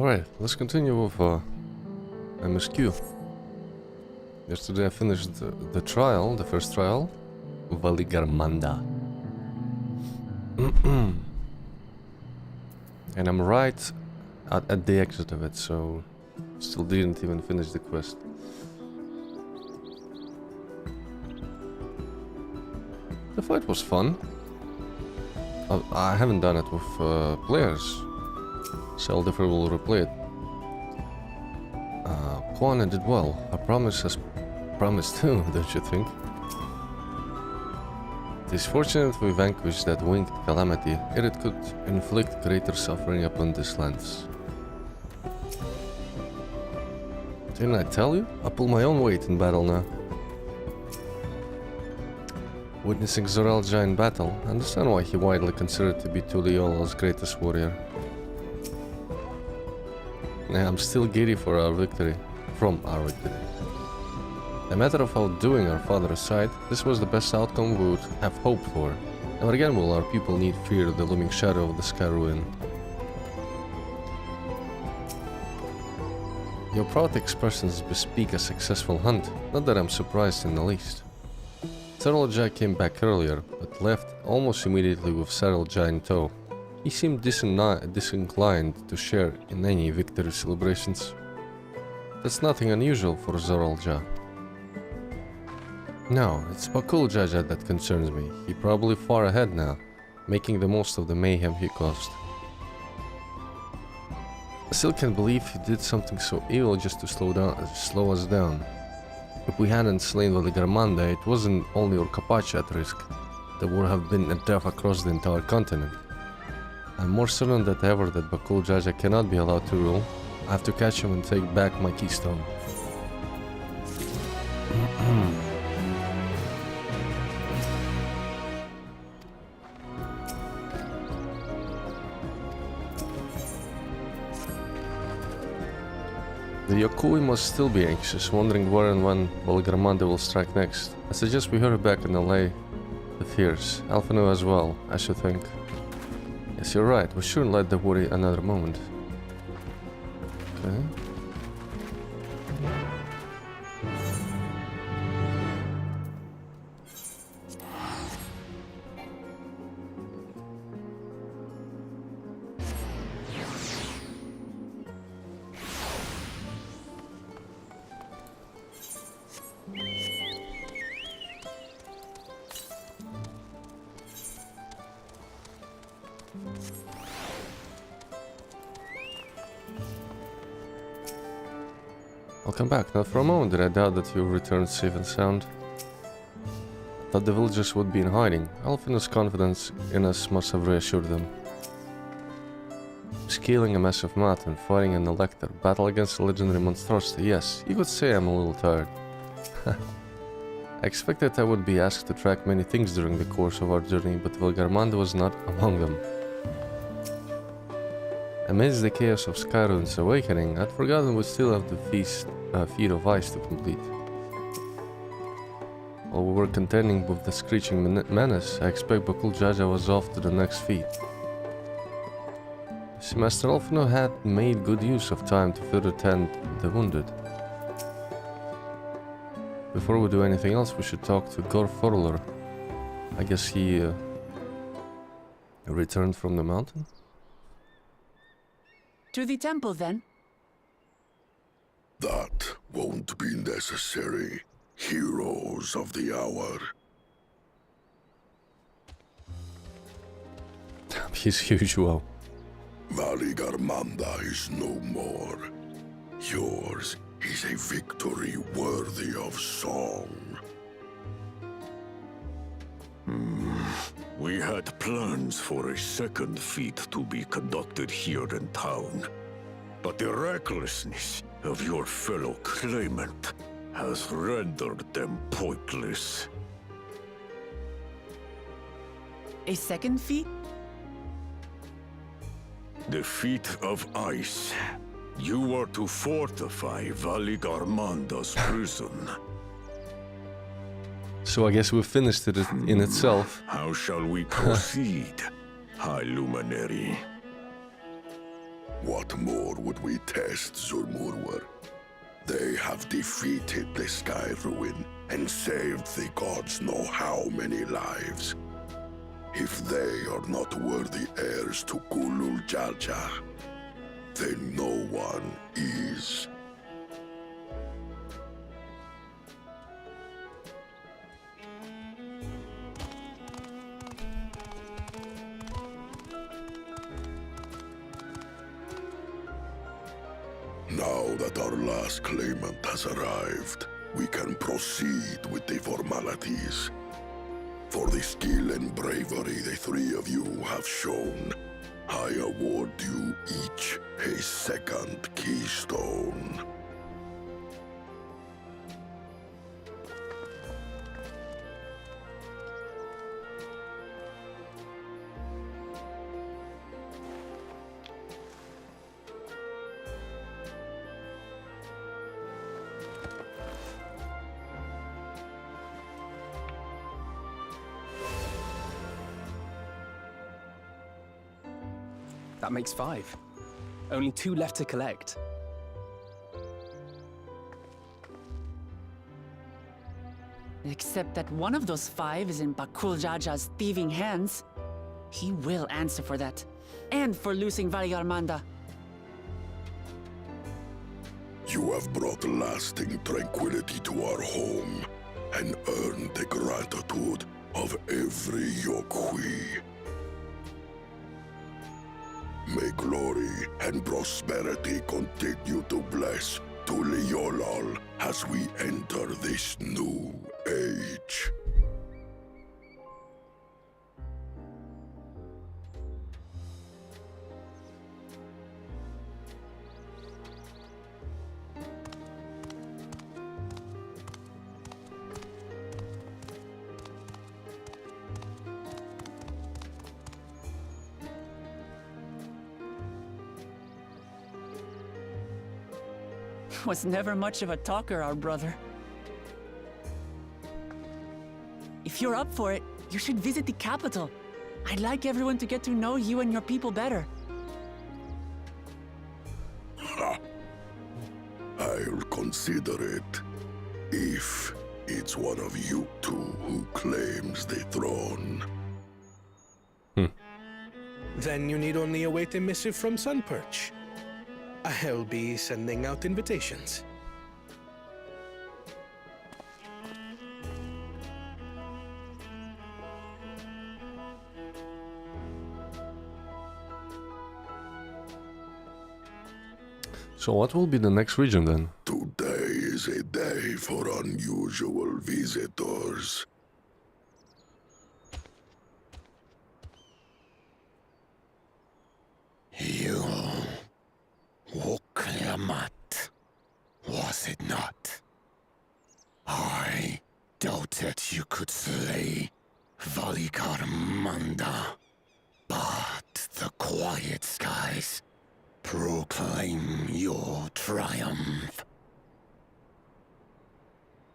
Alright, let's continue with MSQ. Yesterday I finished the trial, the first trial, Valigarmanda. And I'm right at the exit of it, so still didn't even finish the quest. The fight was fun. I haven't done it with players, so I'll definitely will replay it. Kwana did well. I promise has promised too, don't you think? It is fortunate we vanquished that winged calamity, yet it could inflict greater suffering upon this lands. Didn't I tell you? I pull my own weight in battle now. Witnessing Zoralja in battle, I understand why he widely considered to be Tuliola's greatest warrior. Yeah, I'm still giddy for our victory. From our victory. A matter of outdoing our father aside, this was the best outcome we would have hoped for. Never again will our people need fear the looming shadow of the sky ruin. Your proud expressions bespeak a successful hunt, not that I'm surprised in the least. Zoralja came back earlier, but left almost immediately with Zoralja in tow. He seemed disinclined to share in any victory celebrations. That's nothing unusual for Zoralja. No, it's Bakul Jaja that concerns me. He probably far ahead now, making the most of the mayhem he caused. I still can't believe he did something so evil just to slow us down. If we hadn't slain Valigarmanda, it wasn't only Urkapachi at risk. There would have been a death across the entire continent. I'm more certain than ever that Bakul Jaja cannot be allowed to rule. I have to catch him and take back my keystone. The Yokui must still be anxious, wondering where and when Valigarmanda will strike next. I suggest we hurry back and allay the fears. Alphino as well, I should think. Yes, you're right, we shouldn't let them worry another moment. Okay. Welcome back. Not for a moment did I doubt that you returned safe and sound. Thought the villagers would be in hiding. Alphino's confidence in us must have reassured them. Scaling a massive mountain, fighting an elector, battle against a legendary monstrosity. Yes, you could say I'm a little tired. I expected I would be asked to track many things during the course of our journey, but Valigarmanda was not among them. Amidst the chaos of Skyrune's awakening, I'd forgotten we still have the feat of ice to complete. While we were contending with the screeching menace, I expect Bakul Jaja was off to the next feat. See, Master Alphino had made good use of time to further tend the wounded. Before we do anything else, we should talk to Gorforler. I guess he returned from the mountain? To the temple, then? That won't be necessary, heroes of the hour. His usual. Valigarmanda is no more. Yours is a victory worthy of song. We had plans for a second feat to be conducted here in town. But the recklessness of your fellow claimant has rendered them pointless. A second feat? The feat of ice. You are to fortify Valigarmanda's prison. So I guess we finished it in itself. How shall we proceed, High Luminary? What more would we test, Zulmurwar? They have defeated the Sky Ruin and saved the gods know how many lives. If they are not worthy heirs to Kulul Jalja, then no one is. Now that our last claimant has arrived, we can proceed with the formalities. For the skill and bravery the three of you have shown, I award you each a second keystone. That makes 5. Only 2 left to collect. Except that one of those 5 is in Bakul Jaja's thieving hands. He will answer for that. And for losing Valigarmanda. You have brought lasting tranquility to our home and earned the gratitude of every Yokwi. May glory and prosperity continue to bless Tuliolol as we enter this new age. Was never much of a talker, our brother. If you're up for it, you should visit the capital. I'd like everyone to get to know you and your people better. Ha! I'll consider it. If it's one of you two who claims the throne. Then you need only await a missive from Sunperch. I'll be sending out invitations. So what will be the next region then? Today is a day for unusual visitors. You... Woklamat, was it not? I doubted you could slay Valigarmanda, but the quiet skies proclaim your triumph.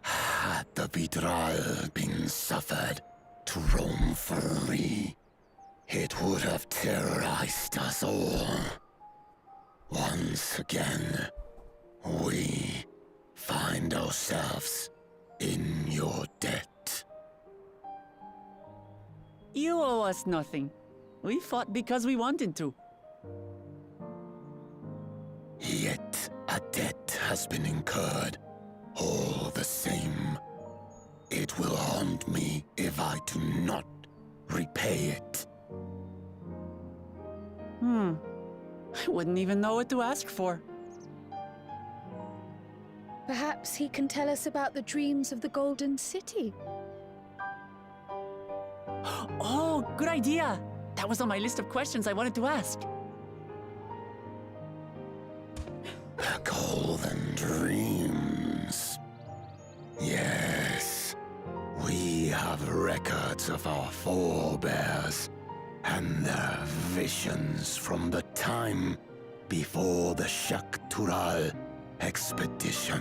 Had the Vidral been suffered to roam free, it would have terrorized us all. Once again, we find ourselves in your debt. You owe us nothing. We fought because we wanted to. Yet a debt has been incurred. All the same, it will haunt me if I do not repay it. I wouldn't even know what to ask for. Perhaps he can tell us about the dreams of the Golden City. Oh, good idea! That was on my list of questions I wanted to ask. The Golden Dreams. Yes, we have records of our forebears and their visions from the time before the Shaktural expedition.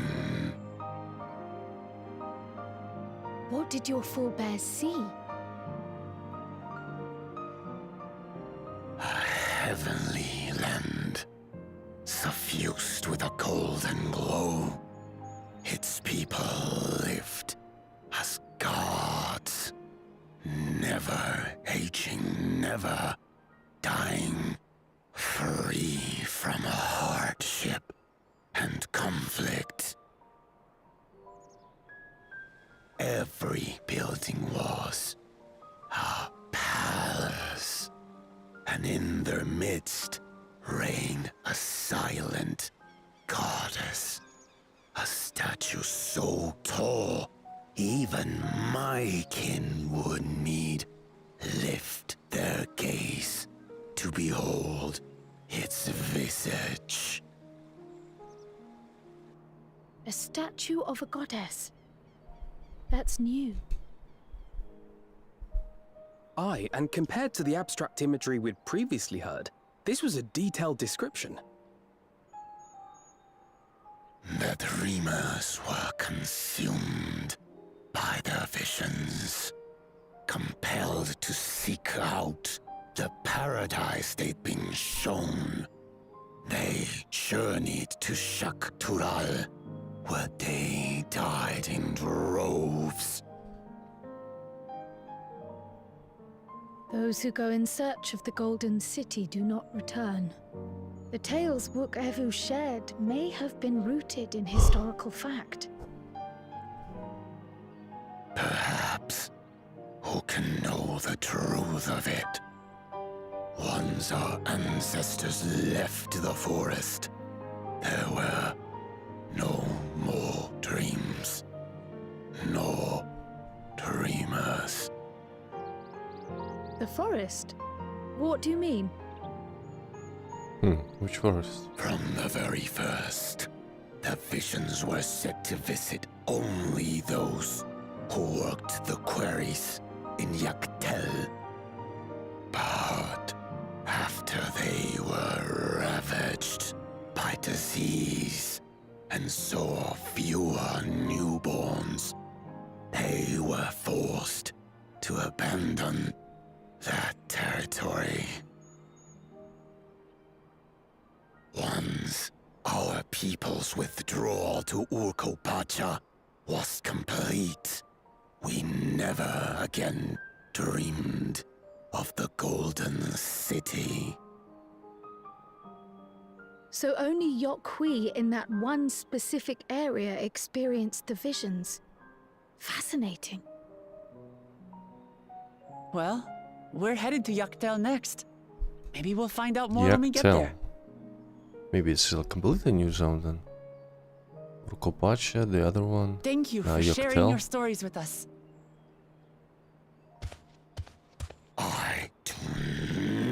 What did your forebears see? A heavenly land never aging, never dying, free from hardship and conflict. Every building was a palace, and in their midst reigned a silent goddess, a statue so tall even my kin would need lift their gaze to behold its visage. A statue of a goddess. That's new. Aye, and compared to the abstract imagery we'd previously heard, this was a detailed description. The dreamers were consumed by their visions, compelled to seek out the paradise they'd been shown. They journeyed to Shaktural, where they died in droves. Those who go in search of the Golden City do not return. The tales XIV shared may have been rooted in historical fact. Perhaps. Who can know the truth of it? Once our ancestors left the forest, there were no more dreams, no dreamers. The forest? What do you mean? Which forest? From the very first, the visions were set to visit only those who worked the quarries in Yaktel. But after they were ravaged by disease and saw fewer newborns, they were forced to abandon that territory. Once our people's withdrawal to Urkopacha was complete, we never again dreamed of the Golden City. So only Yokhui in that one specific area experienced the visions. Fascinating. Well, we're headed to Yaktel next. Maybe we'll find out more when we get there. Maybe it's a completely new zone then. Urkopacha, the other one. Thank you for sharing your stories with us. I do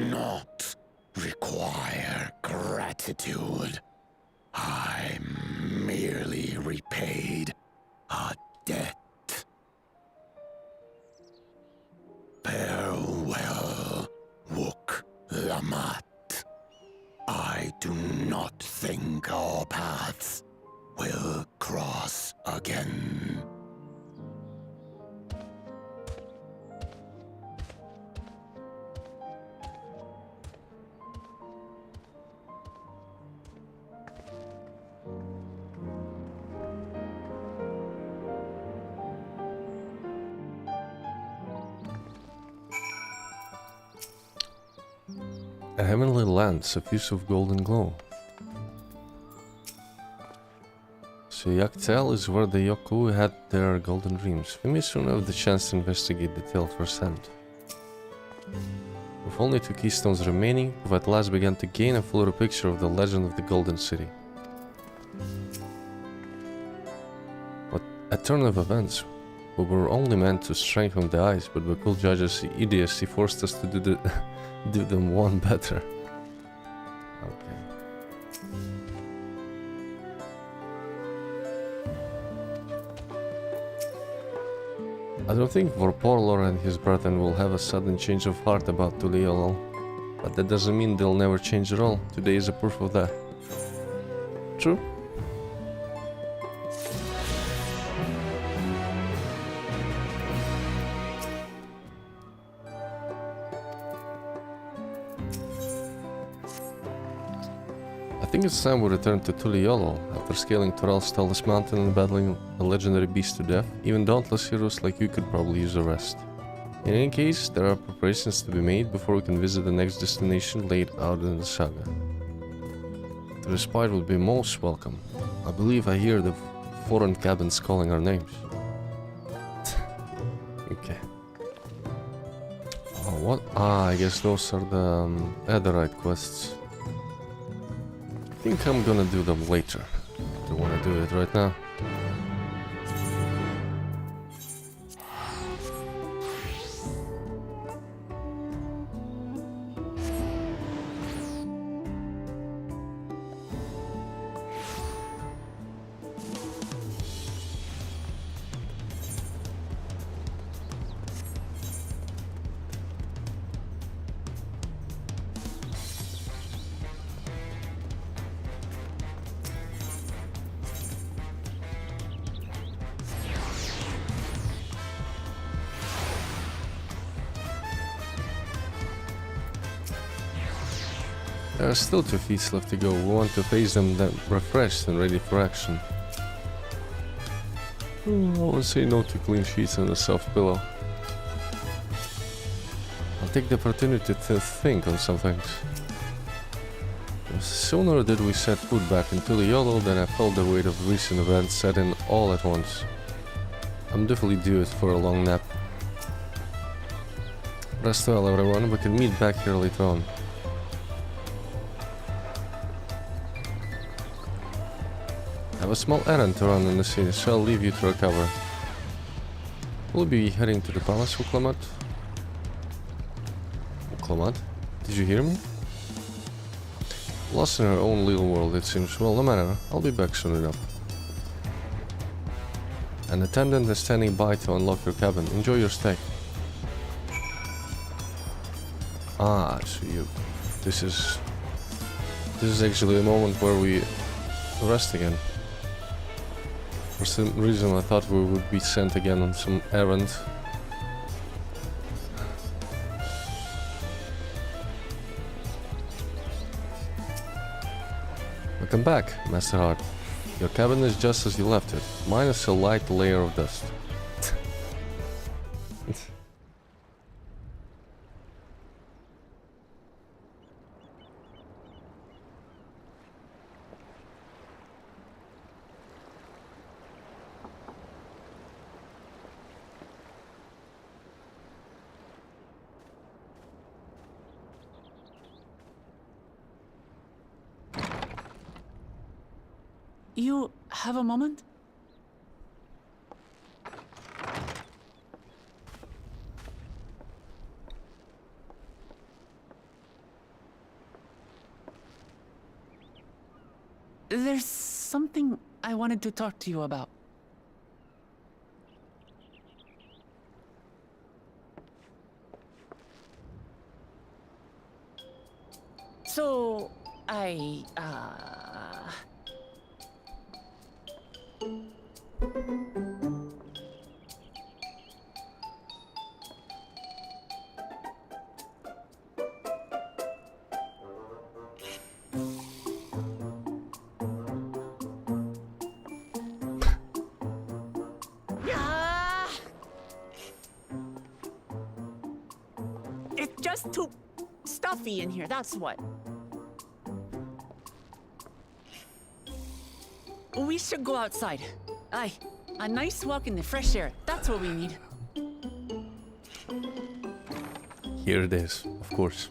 not require gratitude. I merely repaid a debt. Farewell, Wook Lamat. I do not think our paths will cross again. A heavenly land, suffuse of golden glow. So Yaktel is where the Yoku had their golden dreams. We may soon have the chance to investigate the tale firsthand. With only 2 keystones remaining, we've at last begun to gain a fuller picture of the legend of the Golden City. What a turn of events. We were only meant to strengthen the eyes, but Bakul Judge's idiocy forced us to do them one better. Okay. I don't think Vorporlor and his brethren will have a sudden change of heart about Tuliolol, but that doesn't mean they'll never change at all. Today is a proof of that. True? I think it's time we return to Tuliolol. After scaling Toral's tallest mountain and battling a legendary beast to death, even dauntless heroes like you could probably use a rest. In any case, there are preparations to be made before we can visit the next destination laid out in the saga. The respite will be most welcome. I believe I hear the foreign cabins calling our names. Okay. Oh, what? Ah, I guess those are the Netherite quests. I think I'm gonna do them later. I don't wanna do it right now. There are still 2 feats left to go. We want to face them then refreshed and ready for action. I will say no to clean sheets and a soft pillow. I'll take the opportunity to think on some things. No sooner did we set foot back into the YOLO than I felt the weight of recent events set in all at once. I'm definitely due for a long nap. Rest well everyone, we can meet back here later on. I have a small errand to run in the city, so I'll leave you to recover. We'll be heading to the palace, Uklamat. Uklamat? Did you hear me? Lost in her own little world, it seems. Well, no matter, I'll be back soon enough. An attendant is standing by to unlock your cabin. Enjoy your stay. Ah, so you... This is actually a moment where we rest again. For some reason I thought we would be sent again on some errand. Welcome back, Master Heart. Your cabin is just as you left it, minus a light layer of dust. You have a moment? There's something I wanted to talk to you about. So, it's just too stuffy in here, that's what. We should go outside. Aye, a nice walk in the fresh air. That's what we need. Here it is, of course.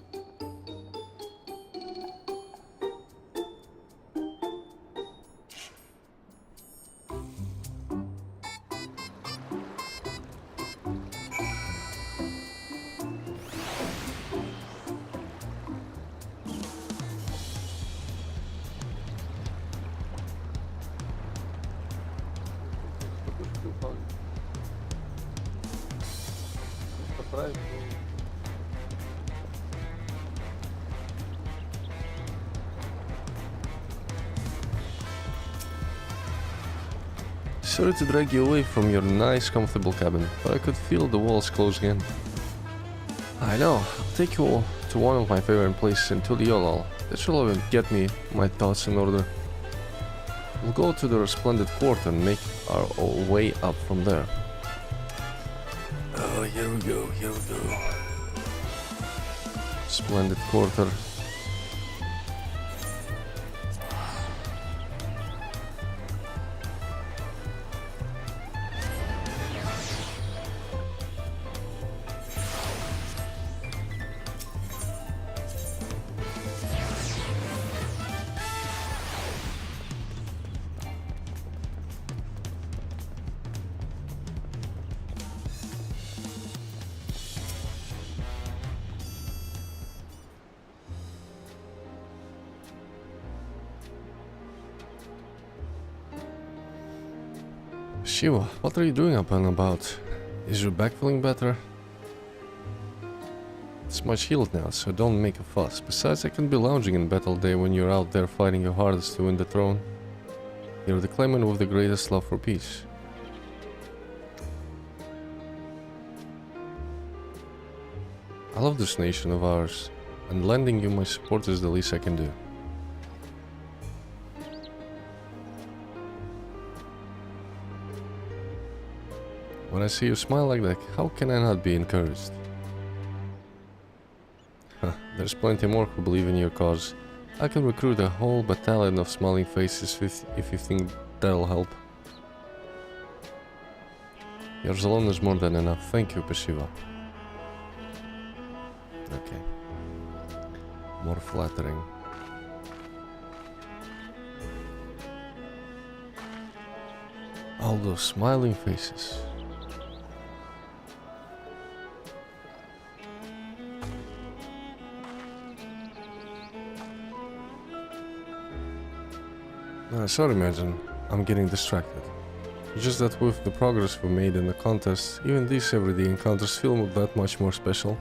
Sorry to drag you away from your nice, comfortable cabin, but I could feel the walls closing in. I know, I'll take you to one of my favorite places in Tuliolal. That should even get me my thoughts in order. We'll go to the resplendent court and make our way up from there. Oh here we go, here we go. Splendid quarter. Shiva, what are you doing up and about? Is your back feeling better? It's much healed now, so don't make a fuss. Besides, I can be lounging in bed all day when you're out there fighting your hardest to win the throne. You're the claimant with the greatest love for peace. I love this nation of ours, and lending you my support is the least I can do. When I see you smile like that, how can I not be encouraged? There's plenty more who believe in your cause. I can recruit a whole battalion of smiling faces if you think that'll help. Yours alone is more than enough. Thank you, Peshiva. Okay. More flattering. All those smiling faces. Sorry, Majan, I'm getting distracted. Just that with the progress we made in the contest, even these everyday encounters feel that much more special.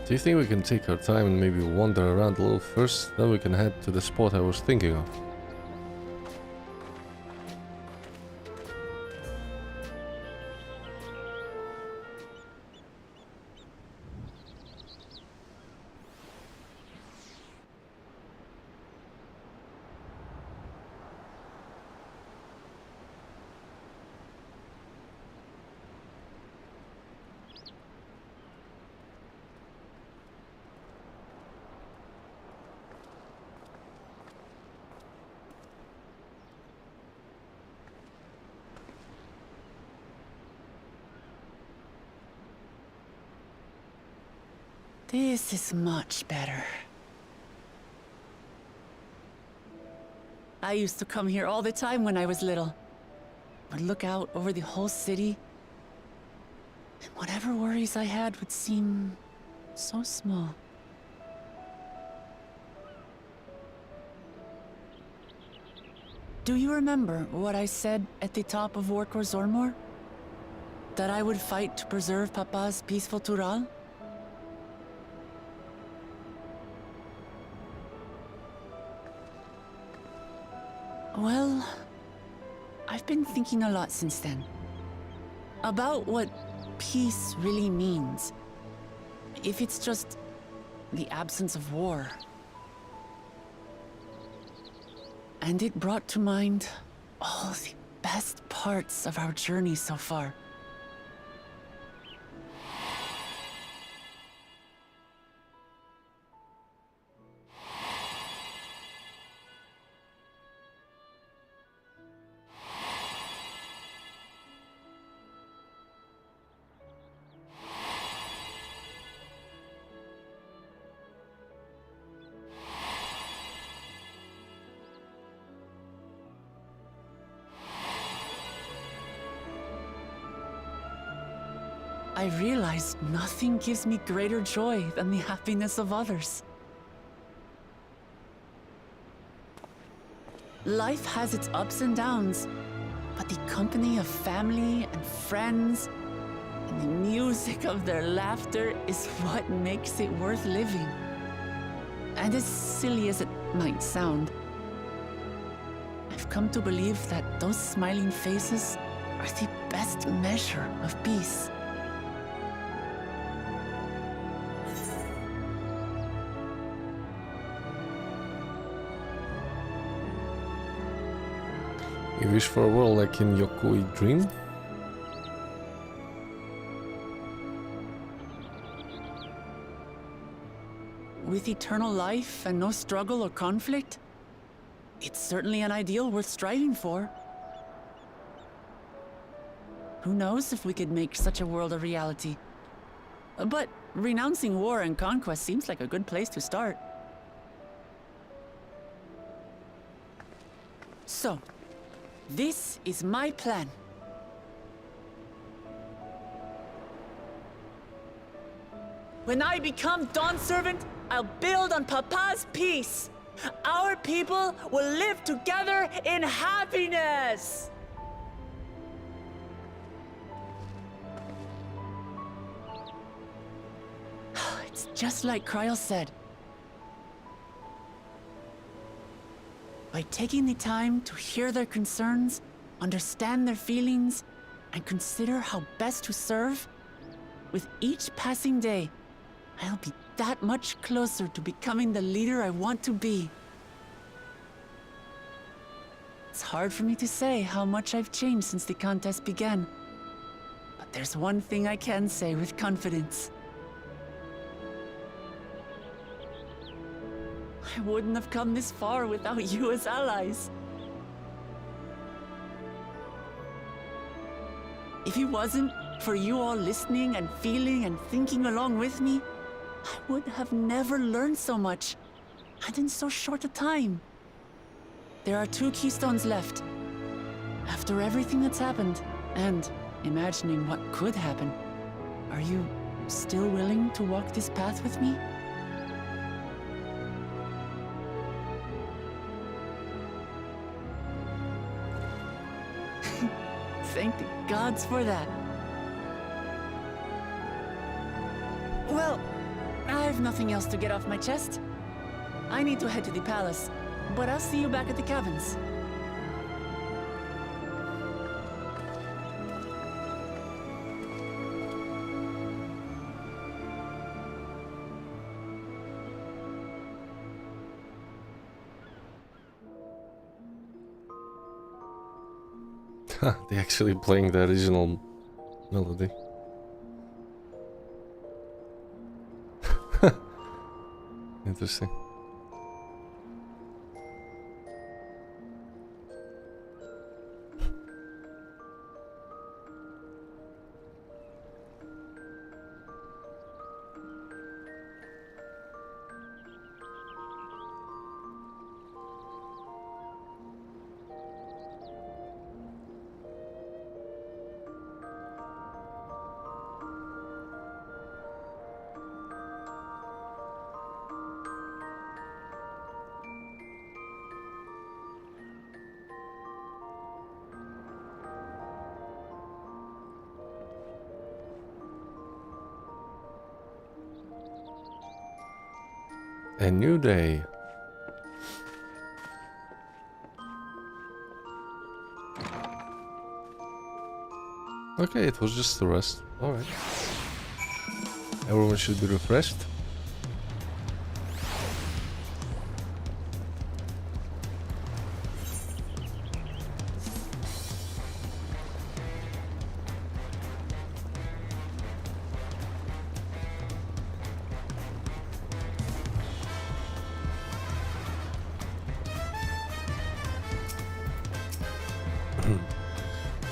Do you think we can take our time and maybe wander around a little first, then we can head to the spot I was thinking of? This is much better. I used to come here all the time when I was little. Would look out over the whole city, and whatever worries I had would seem so small. Do you remember what I said at the top of Warkor Zormor? That I would fight to preserve Papa's peaceful Tural? Well, I've been thinking a lot since then. About what peace really means. If it's just the absence of war. And it brought to mind all the best parts of our journey so far. I realized nothing gives me greater joy than the happiness of others. Life has its ups and downs, but the company of family and friends and the music of their laughter is what makes it worth living. And as silly as it might sound, I've come to believe that those smiling faces are the best measure of peace. You wish for a world like in Yokoi Dream? With eternal life and no struggle or conflict? It's certainly an ideal worth striving for. Who knows if we could make such a world a reality? But renouncing war and conquest seems like a good place to start. So, this is my plan. When I become Dawn Servant, I'll build on Papa's peace. Our people will live together in happiness. It's just like Kryl said. By taking the time to hear their concerns, understand their feelings, and consider how best to serve, with each passing day, I'll be that much closer to becoming the leader I want to be. It's hard for me to say how much I've changed since the contest began. But there's one thing I can say with confidence. I wouldn't have come this far without you as allies. If it wasn't for you all listening and feeling and thinking along with me, I would have never learned so much, and in so short a time. There are 2 keystones left. After everything that's happened, and imagining what could happen, are you still willing to walk this path with me? Thank the gods for that. Well, I've nothing else to get off my chest. I need to head to the palace, but I'll see you back at the cabins. They're actually playing the original melody. Interesting. A new day. Okay, it was just a rest. Alright. Everyone should be refreshed.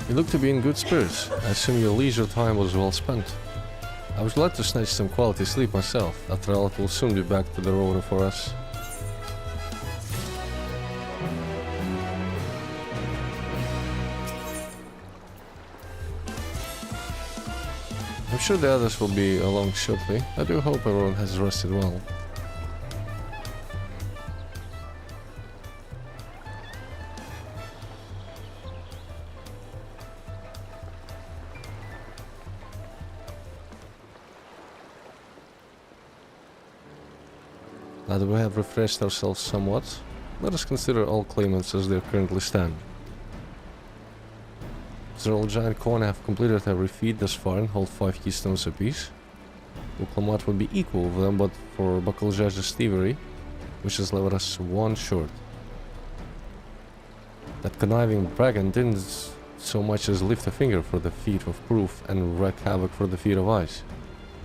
You look to be in good spirits. I assume your leisure time was well spent. I was glad to snatch some quality sleep myself. After all, it will soon be back to the road for us. I'm sure the others will be along shortly. I do hope everyone has rested well. Now that we have refreshed ourselves somewhat, let us consider all claimants as they currently stand. Zerl Giant Corn have completed every feat thus far and hold 5 keystones apiece. Uklamat would be equal with them, but for Bakalja's thievery, which has left us 1 short. That conniving brigand didn't so much as lift a finger for the feat of proof and wreak havoc for the feat of ice.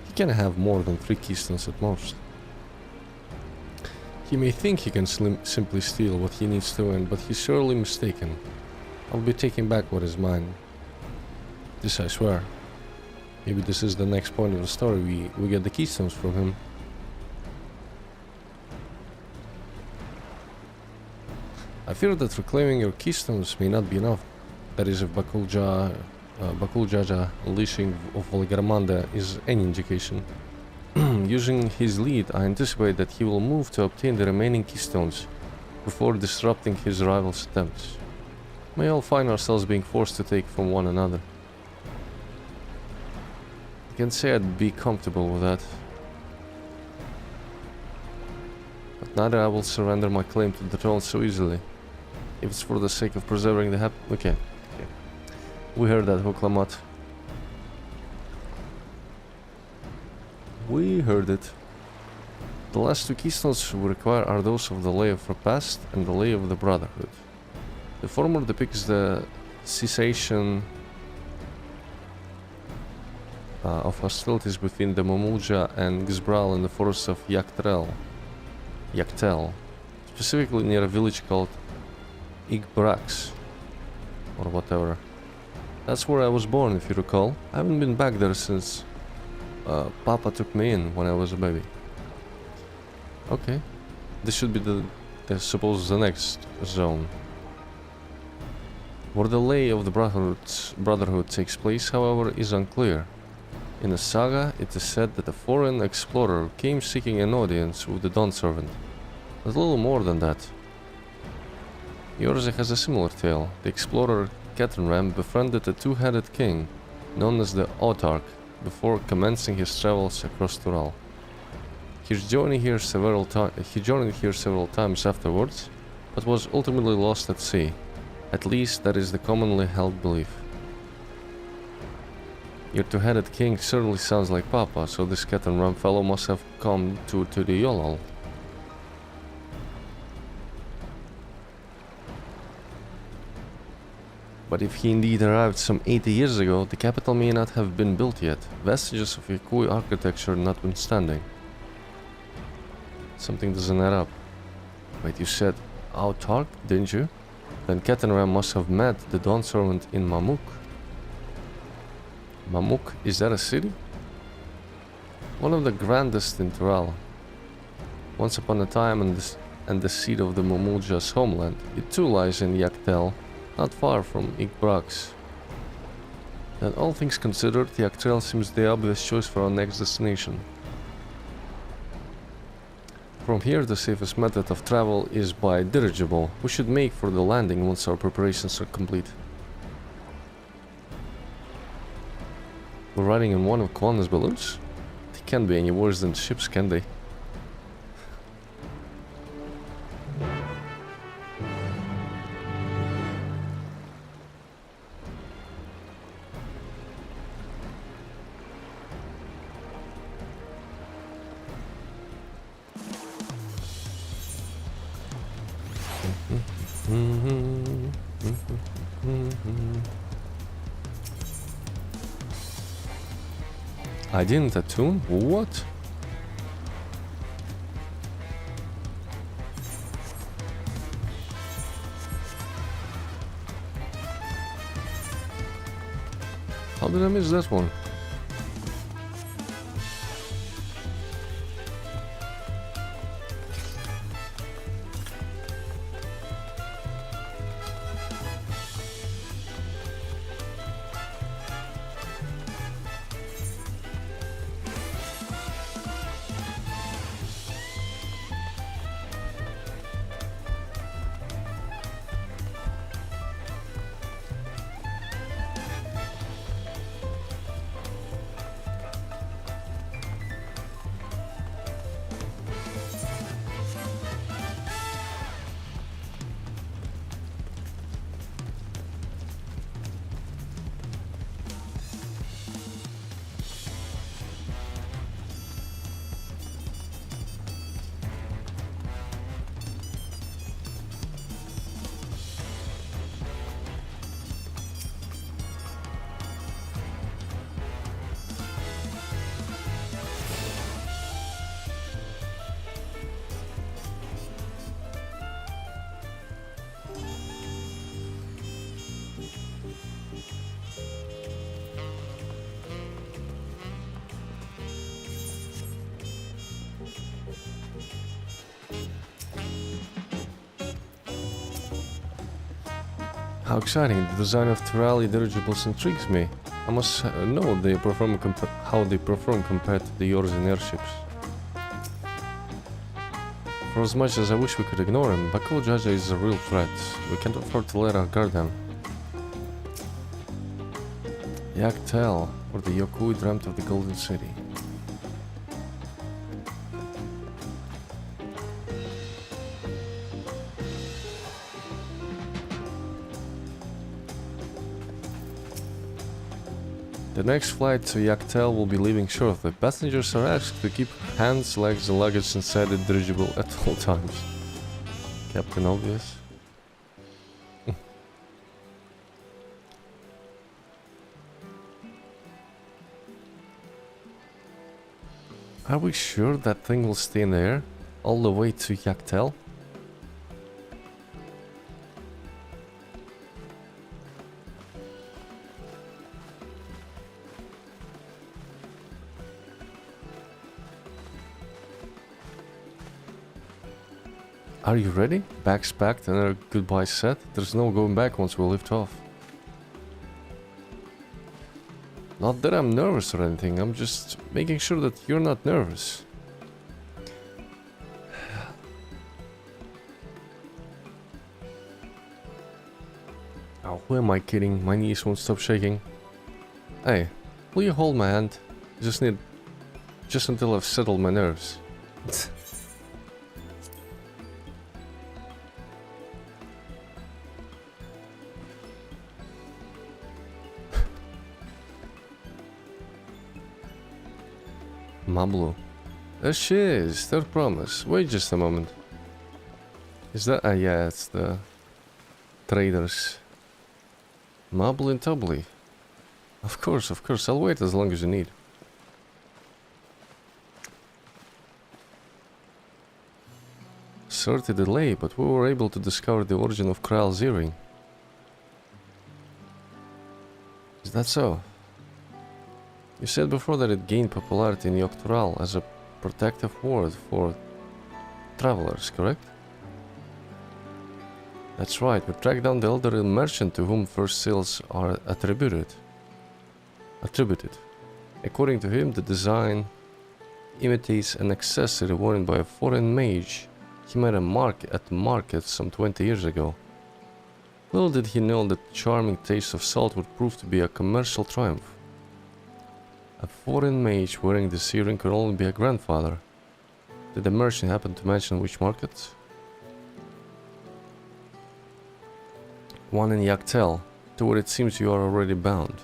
He can have more than 3 keystones at most. He may think he can simply steal what he needs to win, but he's surely mistaken. I'll be taking back what is mine. This I swear. Maybe this is the next point of the story, we get the keystones from him. I fear that reclaiming your keystones may not be enough. That is, if Bakuljaja unleashing of Volgaramanda is any indication. Using his lead, I anticipate that he will move to obtain the remaining keystones before disrupting his rival's attempts. May all find ourselves being forced to take from one another. I can say I'd be comfortable with that. But neither I will surrender my claim to the throne so easily. If it's for the sake of preserving the Okay. We heard that, Hoklamat. We heard it. The last 2 keystones we require are those of the Lay of the Past and the Lay of the Brotherhood. The former depicts the cessation of hostilities between the Momulja and Gzbral in the forests of Yaktel, specifically near a village called Igbrax, or whatever. That's where I was born, if you recall. I haven't been back there since Papa took me in when I was a baby. Okay, this should be I suppose the next zone. Where the Lay of the Brotherhood takes place, however, is unclear. In the saga, it is said that a foreign explorer came seeking an audience with the Dawn Servant. But a little more than that. Yorze has a similar tale. The explorer Kettenram befriended a 2-headed king, known as the Autarch, before commencing his travels across Tural. He journeyed here several times afterwards, but was ultimately lost at sea. At least that is the commonly held belief. Your 2-headed king certainly sounds like Papa, so this Kettenram fellow must have come to the Yolal. But if he indeed arrived some 80 years ago, the capital may not have been built yet, vestiges of Yakui architecture notwithstanding. Something doesn't add up. Wait, you said Autarch, didn't you? Then Kettenram must have met the Dawn Servant in Mamuk. Mamuk, is that a city? One of the grandest in Tural. Once upon a time and the seat of the Momulja's homeland, it too lies in Yaktel, not far from Igbrax. Then all things considered, the Yaktel seems the obvious choice for our next destination. From here, the safest method of travel is by dirigible. We should make for the landing once our preparations are complete. We're riding in one of Kwan's balloons? They can't be any worse than ships, can they? I didn't attune? What? How did I miss that one? How exciting! The design of Tirali dirigibles intrigues me. I must know how they perform compared to the Yorzen airships. For as much as I wish we could ignore him, Bakul Jaja is a real threat. We can't afford to let our guard down. Yak Tel, or the Yokui dreamt of the Golden City. The next flight to Yaktel will be leaving shortly. Passengers are asked to keep hands, legs and luggage inside the dirigible at all times. Captain Obvious. Are we sure that thing will stay in the air all the way to Yaktel? Are you ready? Bags packed and our goodbye set. There's no going back once we lift off. Not that I'm nervous or anything, I'm just making sure that you're not nervous. Oh, who am I kidding? My knees won't stop shaking. Hey, will you hold my hand? Just until I've settled my nerves. Mablu. There she is, third promise. Wait just a moment. Is that... yeah, it's the... traders. Mablu and Tubly. Of course, I'll wait as long as you need. Sorry to delay, but we were able to discover the origin of Kral's earring. Is that so? You said before that it gained popularity in Yoctoral as a protective ward for travelers, correct? That's right, we tracked down the elderly merchant to whom first sales are attributed. According to him, the design imitates an accessory worn by a foreign mage he made at the market some 20 years ago. Little did he know that the charming taste of salt would prove to be a commercial triumph. A foreign mage wearing this earring could only be a grandfather. Did the merchant happen to mention which market? One in Yaktel, to where it seems you are already bound.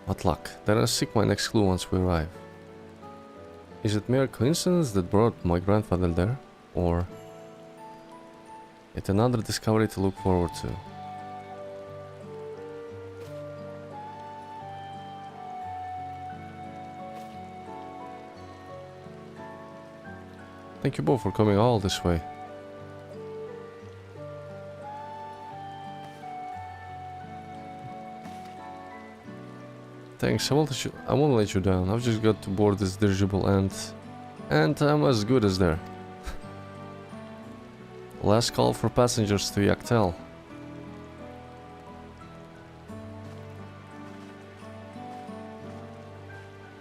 What luck. Then I'll seek my next clue once we arrive. Is it mere coincidence that brought my grandfather there? Or yet another discovery to look forward to? Thank you both for coming all this way. Thanks, I won't let you down. I've just got to board this dirigible and I'm as good as there. Last call for passengers to Yaktel.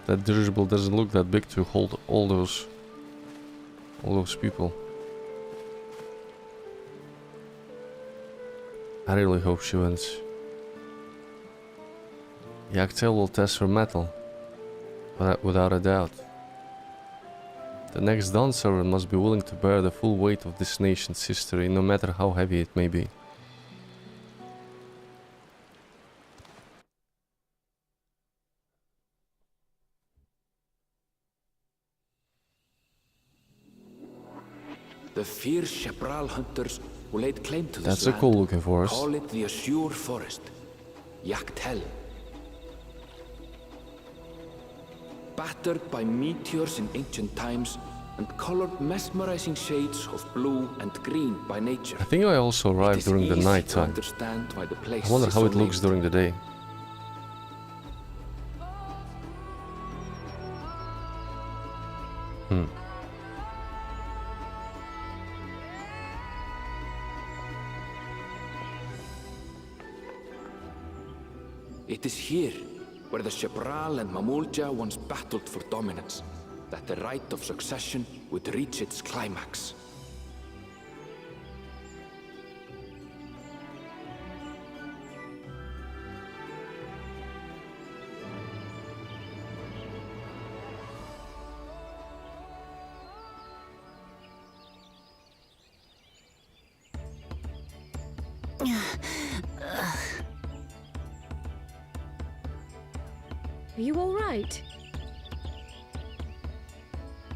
That dirigible doesn't look that big to hold all those people. I really hope she wins. Yaktel will test her mettle, without a doubt. The next Dawn servant must be willing to bear the full weight of this nation's history, no matter how heavy it may be. The fierce Shepral hunters who laid claim to this That's a land cool looking forest. call it the Azure Forest, Yaktel. Battered by meteors in ancient times and colored mesmerizing shades of blue and green by nature. I think I also arrived during the night time. Understand why the place I wonder is how so it looks named. during the day. It is here, where the Shebral and Mamulja once battled for dominance, that the right of succession would reach its climax. Are you all right?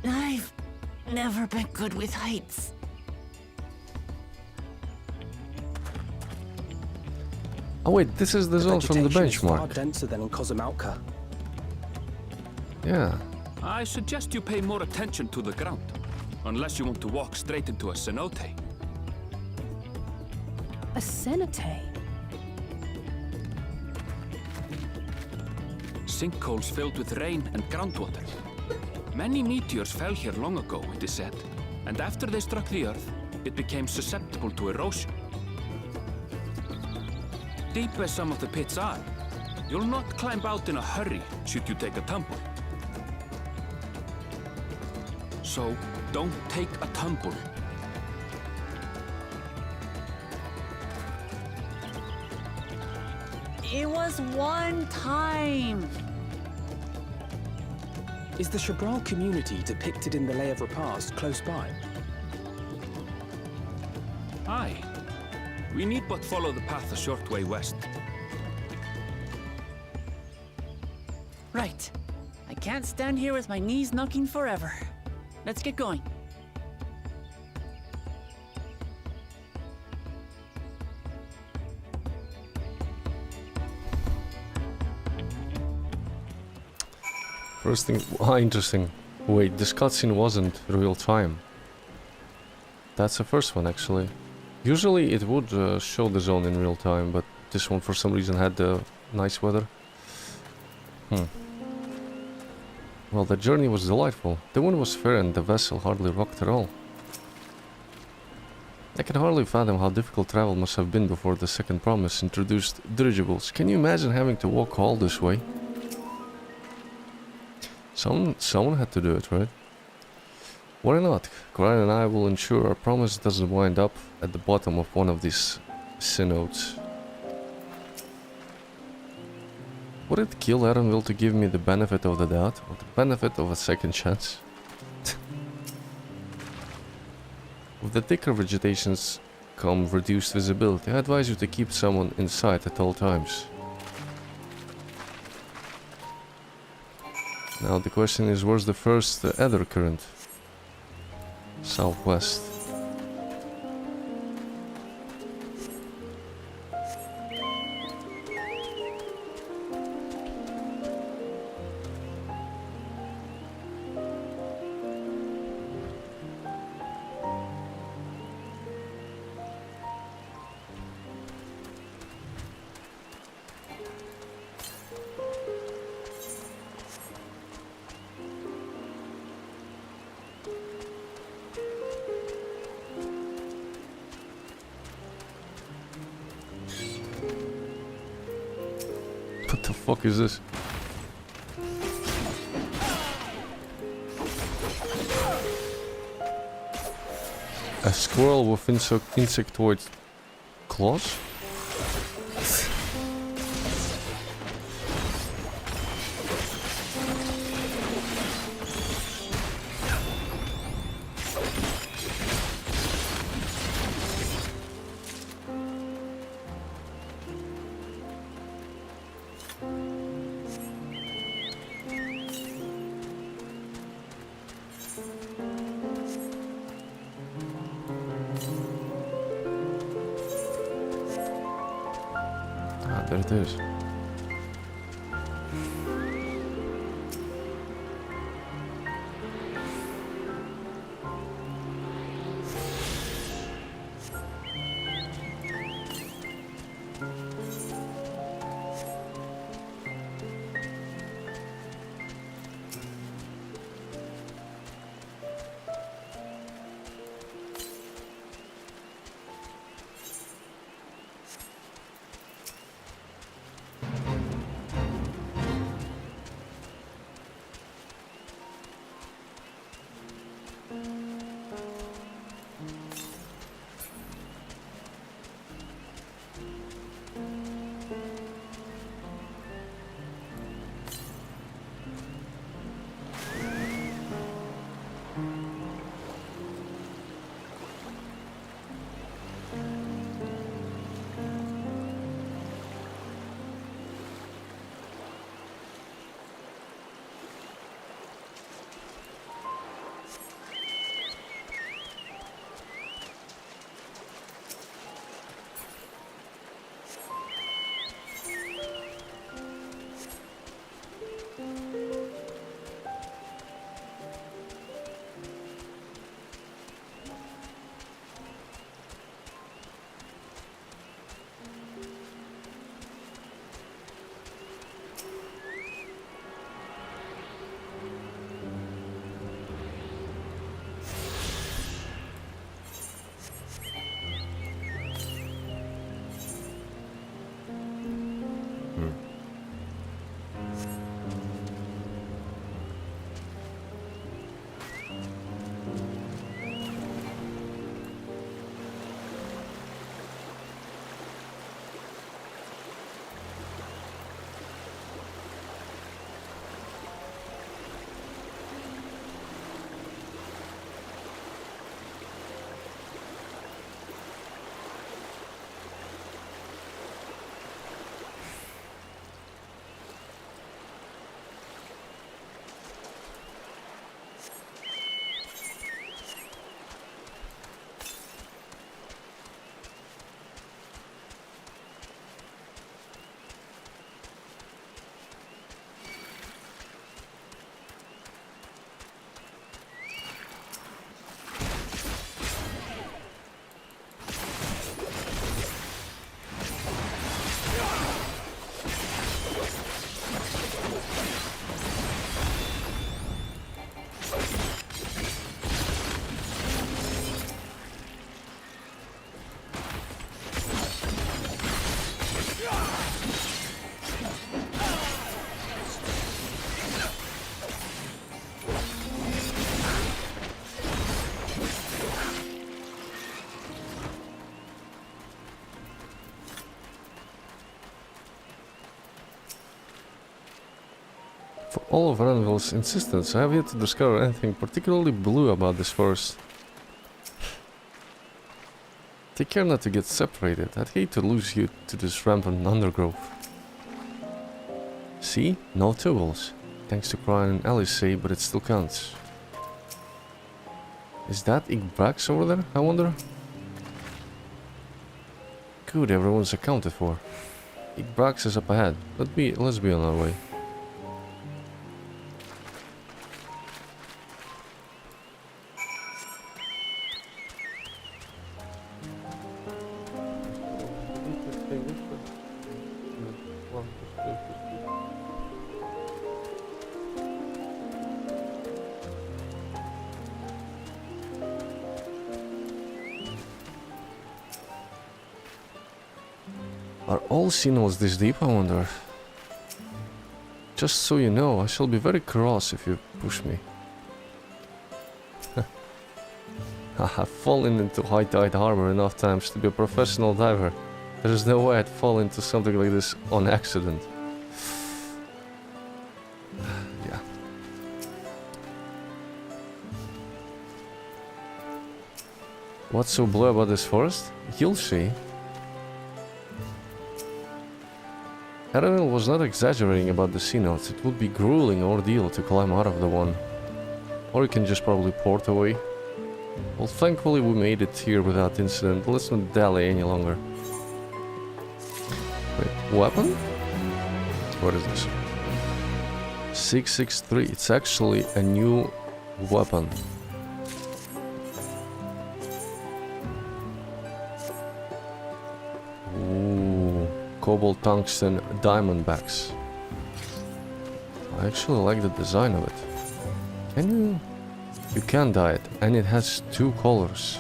I've never been good with heights. Oh wait, this is the zone from the vegetation is far benchmark. denser than in Kozamauka. Yeah. I suggest you pay more attention to the ground, unless you want to walk straight into a cenote. A cenote? Sinkholes filled with rain and groundwater. Many meteors fell here long ago, it is said, and after they struck the Earth, it became susceptible to erosion. Deep as some of the pits are, you'll not climb out in a hurry should you take a tumble. So, don't take a tumble. It was one time. Is the Shebral community depicted in the Lay of Repast close by? Aye. We need but follow the path a short way west. Right. I can't stand here with my knees knocking forever. Let's get going. First thing, interesting. Wait, this cutscene wasn't real time. That's the first one, actually. Usually it would show the zone in real time, but this one for some reason had nice weather. Well, the journey was delightful. The wind was fair and the vessel hardly rocked at all. I can hardly fathom how difficult travel must have been before the second promise introduced dirigibles. Can you imagine having to walk all this way? Someone had to do it, right? Why not? Corin and I will ensure our promise doesn't wind up at the bottom of one of these cenotes. Would it kill Erenville to give me the benefit of the doubt, or the benefit of a second chance? With the thicker vegetations come reduced visibility. I advise you to keep someone in sight at all times. Now the question is, where's the first ether current? Southwest. What the fuck is this? A squirrel with insectoid claws? There it is. For all of Ranville's insistence, I have yet to discover anything particularly blue about this forest. Take care not to get separated. I'd hate to lose you to this rampant undergrowth. See? No tools. Thanks to Brian and Alice say, but it still counts. Is that Igbrax over there, I wonder? Good, everyone's accounted for. Igbrax is up ahead. Let's be on our way. Are all signals this deep, I wonder? Just so you know, I shall be very cross if you push me. I have fallen into high tide harbor enough times to be a professional diver. There is no way I'd fall into something like this on accident. Yeah. What's so blue about this forest? You'll see. Aranil was not exaggerating about the sea notes. It would be a grueling ordeal to climb out of the one. Or you can just probably port away. Well, thankfully we made it here without incident. Let's not dally any longer. Wait, weapon? What is this? 663. It's actually a new weapon. Ooh, cobalt tungsten diamondbacks. I actually like the design of it. Can you... You can dye it, and it has 2 colors.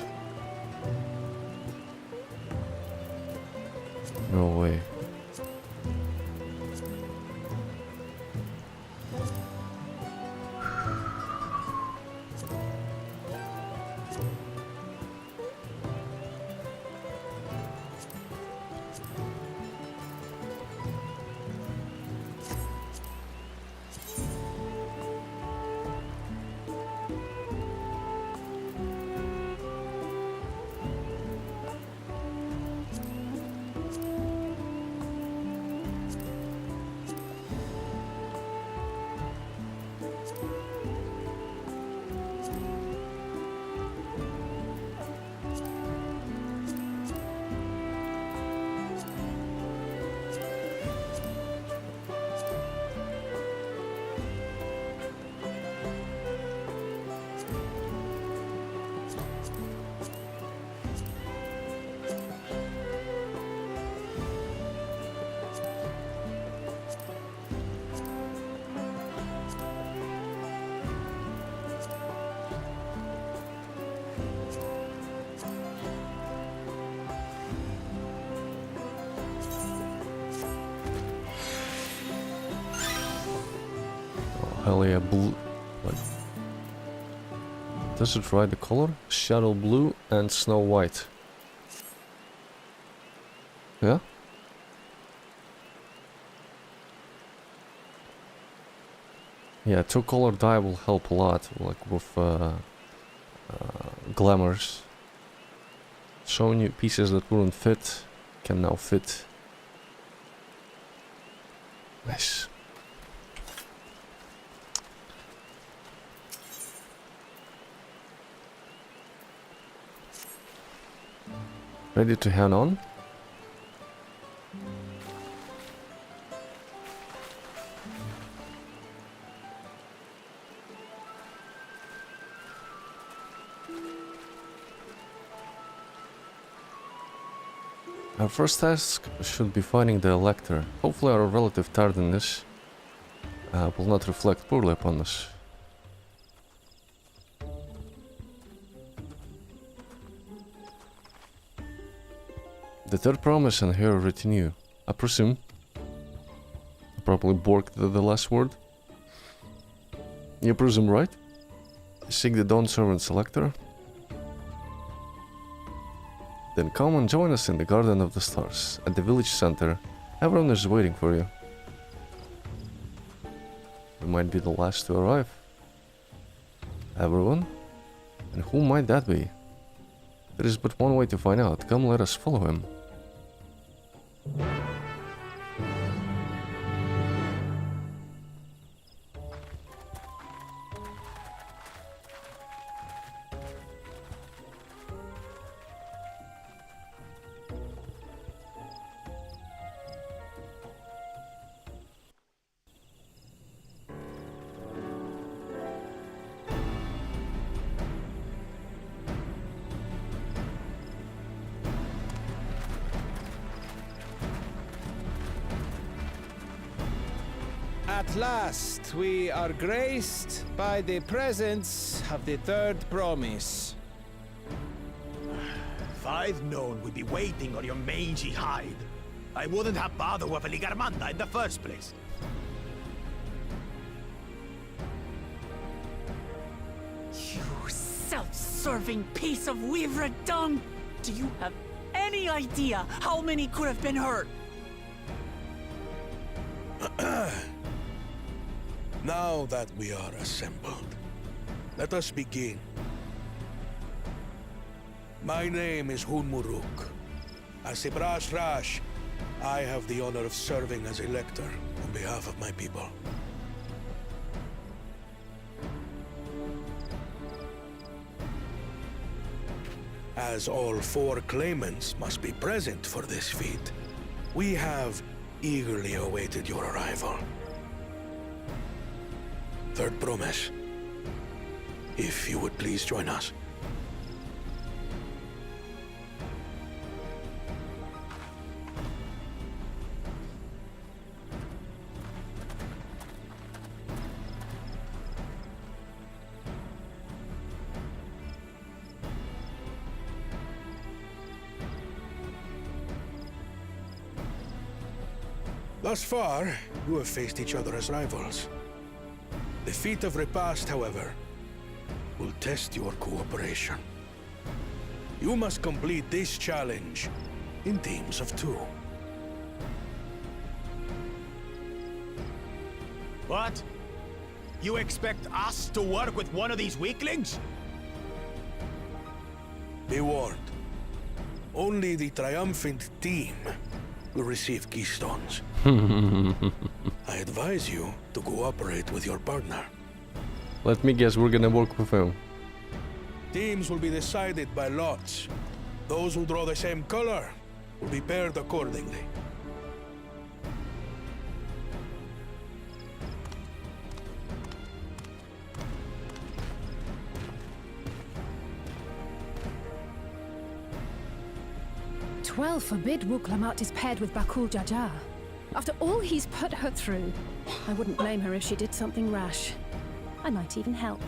No way. hell yeah, blue. What? Does it write the color? Shadow blue and snow white. Yeah? Yeah, two-color dye will help a lot, like with glamours. Showing you pieces that wouldn't fit can now fit. Nice. Ready to hand on? Our first task should be finding the Elector. Hopefully our relative tardiness will not reflect poorly upon us. The third promise and her retinue. I presume. I probably borked the last word. You presume, right? Seek the Dawn Servant Selector. Then come and join us in the Garden of the Stars, at the village center. Everyone is waiting for you. You might be the last to arrive. Everyone? And who might that be? There is but one way to find out. Come, let us follow him. At last, we are graced by the presence of the third promise. If I'd known we'd be waiting on your mangy hide, I wouldn't have bothered with a Ligarmanda in the first place. You self-serving piece of weaver dung! Do you have any idea how many could have been hurt? Now that we are assembled, let us begin. My name is Hunmuruk. As a Brash Rash, I have the honor of serving as Elector on behalf of my people. As all four claimants must be present for this feat, we have eagerly awaited your arrival. Third promise. If you would please join us. Thus far, you have faced each other as rivals. The feat of repast, however, will test your cooperation. You must complete this challenge in teams of 2. What? You expect us to work with one of these weaklings? Be warned. Only the triumphant team will receive keystones. I advise you to cooperate with your partner. Let me guess, we're gonna work with him. Teams will be decided by lots. Those who draw the same color will be paired accordingly. Twelve forbid Wuklamat is paired with Bakul Jaja. After all he's put her through, I wouldn't blame her if she did something rash. I might even help.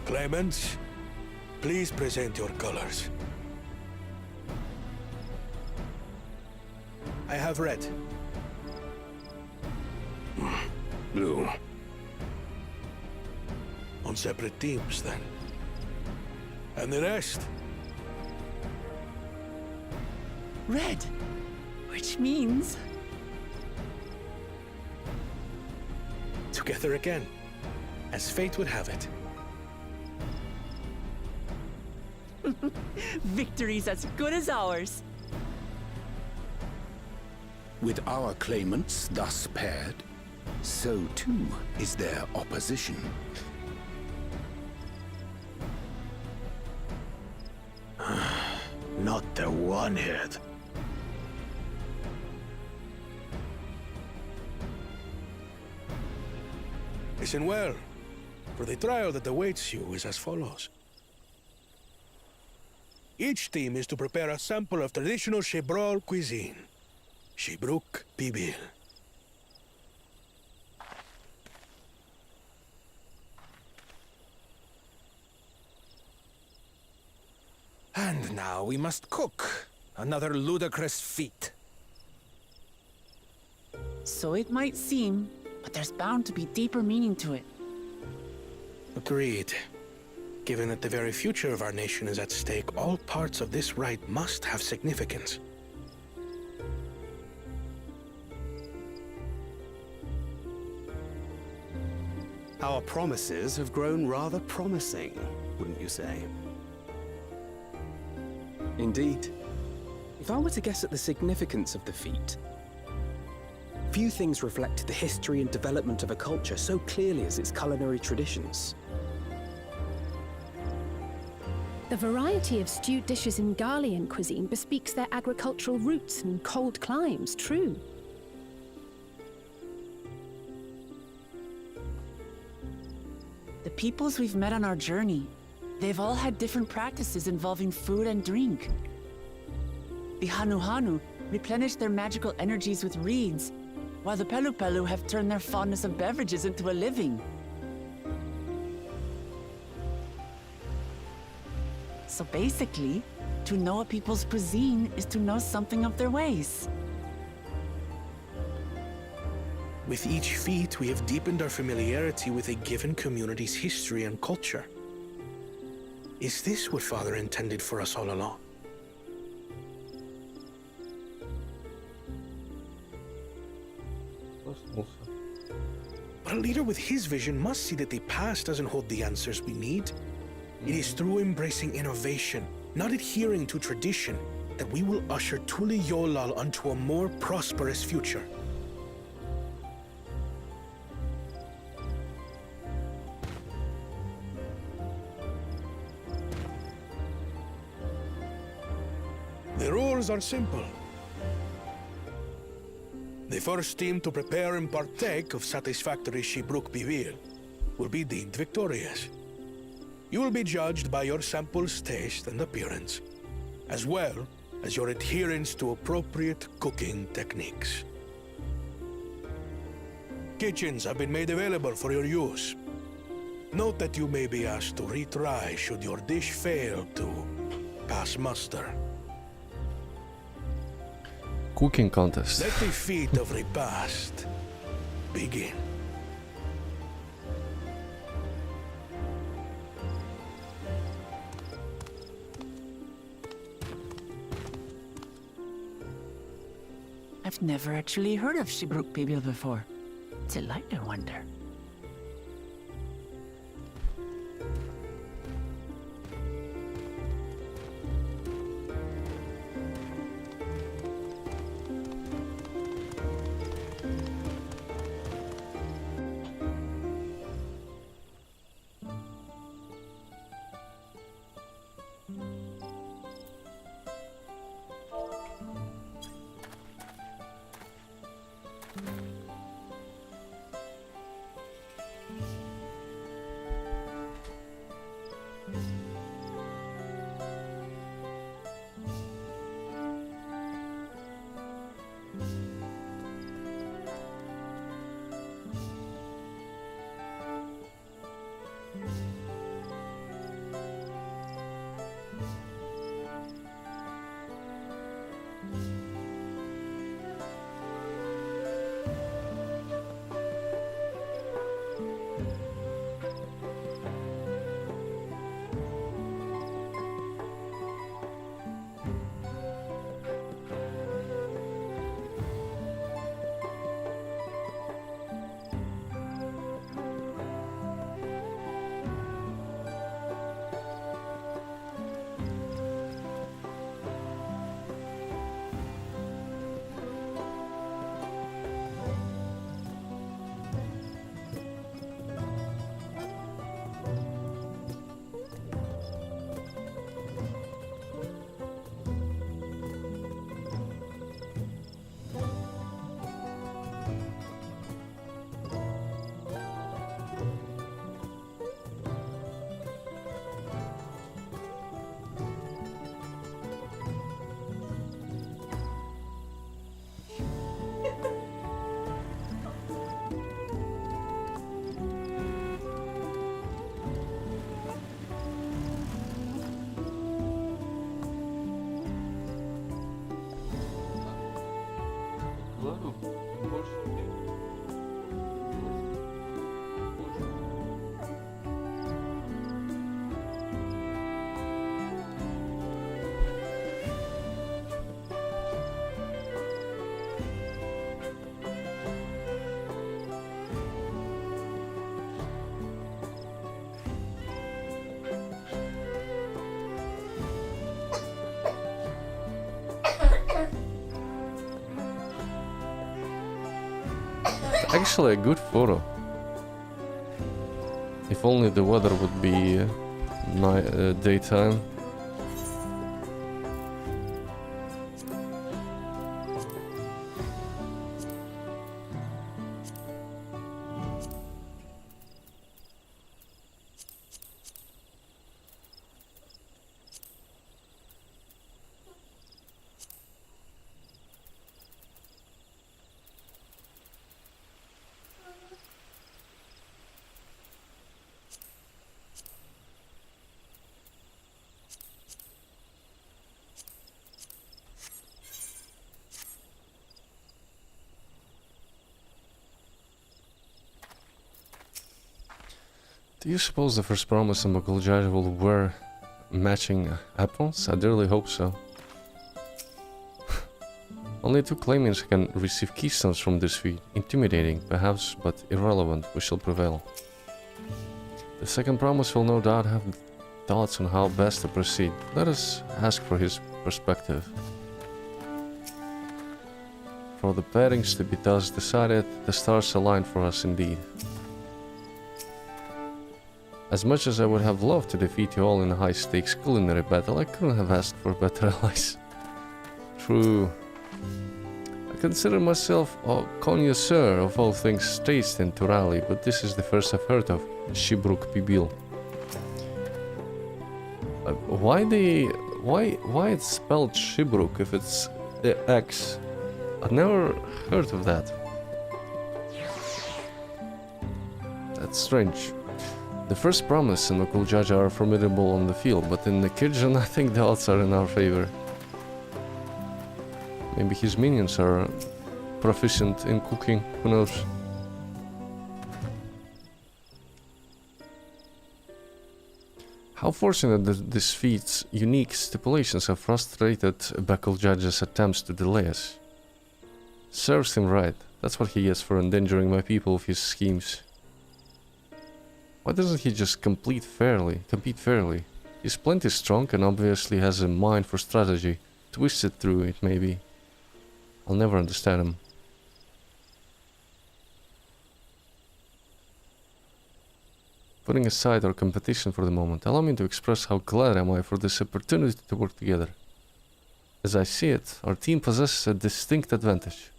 Claimants, Please present your colors. I have red. Blue. On separate teams, then. And the rest? Red. Which means... Together again, as fate would have it. Victory's as good as ours. With our claimants thus paired, so too is their opposition. Not the one-head. Listen well, for the trial that awaits you is as follows. Each team is to prepare a sample of traditional Shebrol cuisine. Shibruk Pibil. And now we must cook. Another ludicrous feat. So it might seem, but there's bound to be deeper meaning to it. Agreed. Given that the very future of our nation is at stake, all parts of this rite must have significance. Our promises have grown rather promising, wouldn't you say? Indeed. If I were to guess at the significance of the feat, few things reflect the history and development of a culture so clearly as its culinary traditions. The variety of stewed dishes in Garlean cuisine bespeaks their agricultural roots and cold climes, true. The peoples we've met on our journey, they've all had different practices involving food and drink. The Hanu replenish their magical energies with reeds, while the Pelu have turned their fondness of beverages into a living. So basically, to know a people's cuisine is to know something of their ways. With each feat, we have deepened our familiarity with a given community's history and culture. Is this what Father intended for us all along? But a leader with his vision must see that the past doesn't hold the answers we need. It is through embracing innovation, not adhering to tradition, that we will usher Tuli Yolal onto a more prosperous future. The rules are simple. The first team to prepare and partake of satisfactory Shibruk Bivir will be deemed victorious. You will be judged by your sample's taste and appearance, as well as your adherence to appropriate cooking techniques. Kitchens have been made available for your use. Note that you may be asked to retry should your dish fail to pass muster. Cooking contest. Let the feat of repast begin. I've never actually heard of Shibruk Pibil before. It's a lighter wonder. actually a good photo. If only the weather would be daytime. Do you suppose the first promise in Bakuljaja will wear matching apples? I dearly hope so. Only 2 claimants can receive keystones from this feat. Intimidating, perhaps, but irrelevant. We shall prevail. The second promise will no doubt have thoughts on how best to proceed. Let us ask for his perspective. For the pairings to be thus decided, the stars align for us indeed. As much as I would have loved to defeat you all in a high-stakes culinary battle, I couldn't have asked for better allies. True. I consider myself a connoisseur of all things taste in Turali, but this is the first I've heard of Shibruk Pibil. Why it's spelled Shibruk if it's the X? I've never heard of that. That's strange. The first promise and Bakuljaja are formidable on the field, but in the kitchen I think the odds are in our favor. Maybe his minions are proficient in cooking, who knows? How fortunate that this feat's unique stipulations have frustrated Bakuljaja's attempts to delay us. Serves him right. That's what he gets for endangering my people with his schemes. Why doesn't he just compete fairly? He's plenty strong and obviously has a mind for strategy. Twisted through it, maybe. I'll never understand him. Putting aside our competition for the moment, allow me to express how glad am I for this opportunity to work together. As I see it, our team possesses a distinct advantage.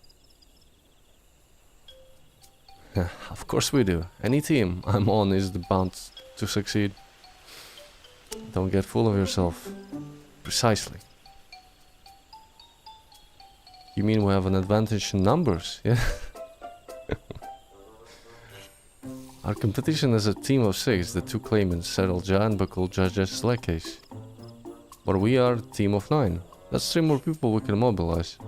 Of course we do. Any team I'm on is bound to succeed. Don't get full of yourself. Precisely. You mean we have an advantage in numbers, yeah? Our competition is a team of 6, the 2 claimants, Seralja and Bakuljaja's case. But we are a team of 9. That's 3 more people we can mobilize.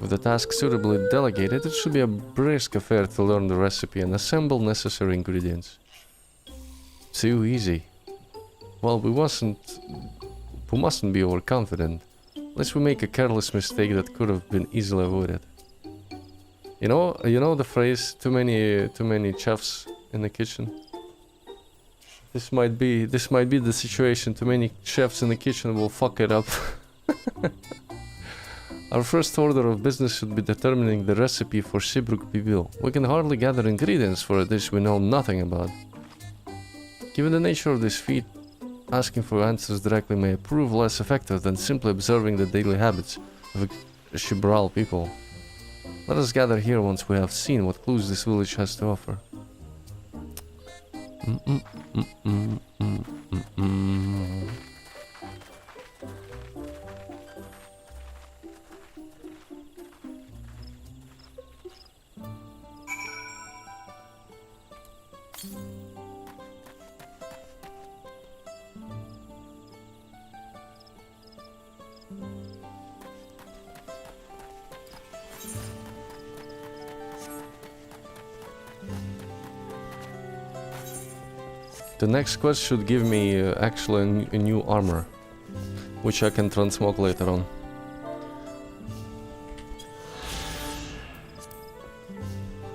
With the task suitably delegated, it should be a brisk affair to learn the recipe and assemble necessary ingredients. Too easy. Well, we mustn't be overconfident, lest we make a careless mistake that could have been easily avoided. You know the phrase, too many chefs in the kitchen? This might be the situation. Too many chefs in the kitchen will fuck it up. Our first order of business should be determining the recipe for Shibruk Pibil. We can hardly gather ingredients for a dish we know nothing about. Given the nature of this feat, asking for answers directly may prove less effective than simply observing the daily habits of Shibral people. Let us gather here once we have seen what clues this village has to offer. The next quest should give me actually a new armor, which I can transmog later on.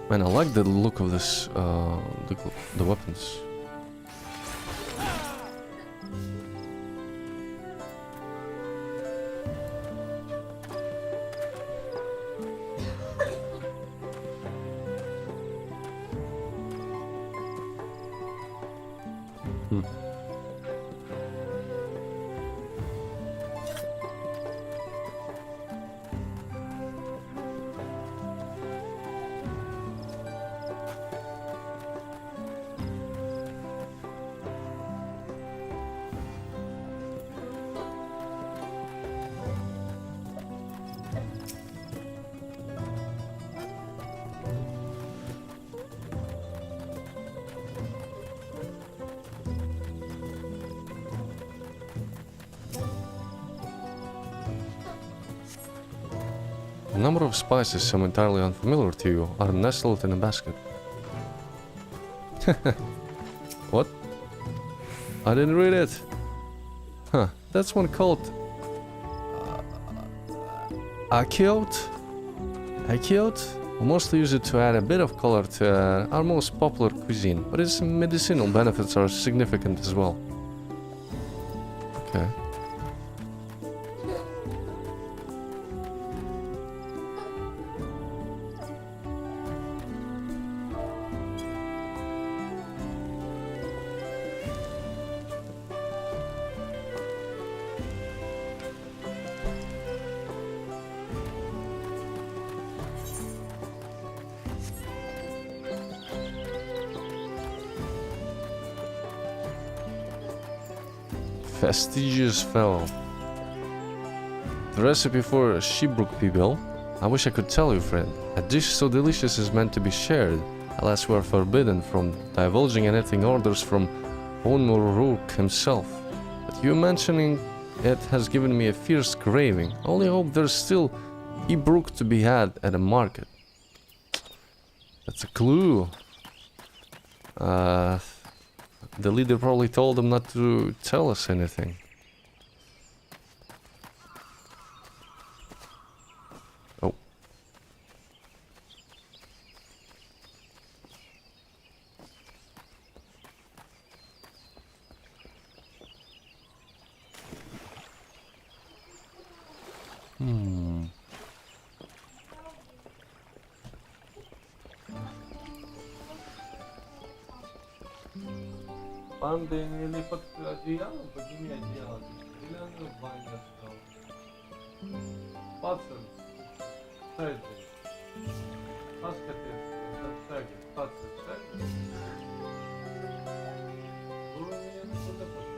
Man, I like the look of this, the weapons. A number of spices, some entirely unfamiliar to you, are nestled in a basket. What? I didn't read it. Huh, that's one called Akiote? Akiote? We mostly use it to add a bit of color to our most popular cuisine, but its medicinal benefits are significant as well. Okay. Fastigious fellow. The recipe for Shibrook People. I wish I could tell you, friend. A dish so delicious is meant to be shared. Alas, we are forbidden from divulging anything orders from Onmururuk himself. But you mentioning it has given me a fierce craving. I only hope there's still Ibrook to be had at a market. That's a clue. The leader probably told them not to tell us anything. Oh. Панды или под одеялом, подними одеяло. Или оно в бане осталось. Пацан, сядь. Паскотец, сядь. Пацан, сядь. Уровень куда пошел?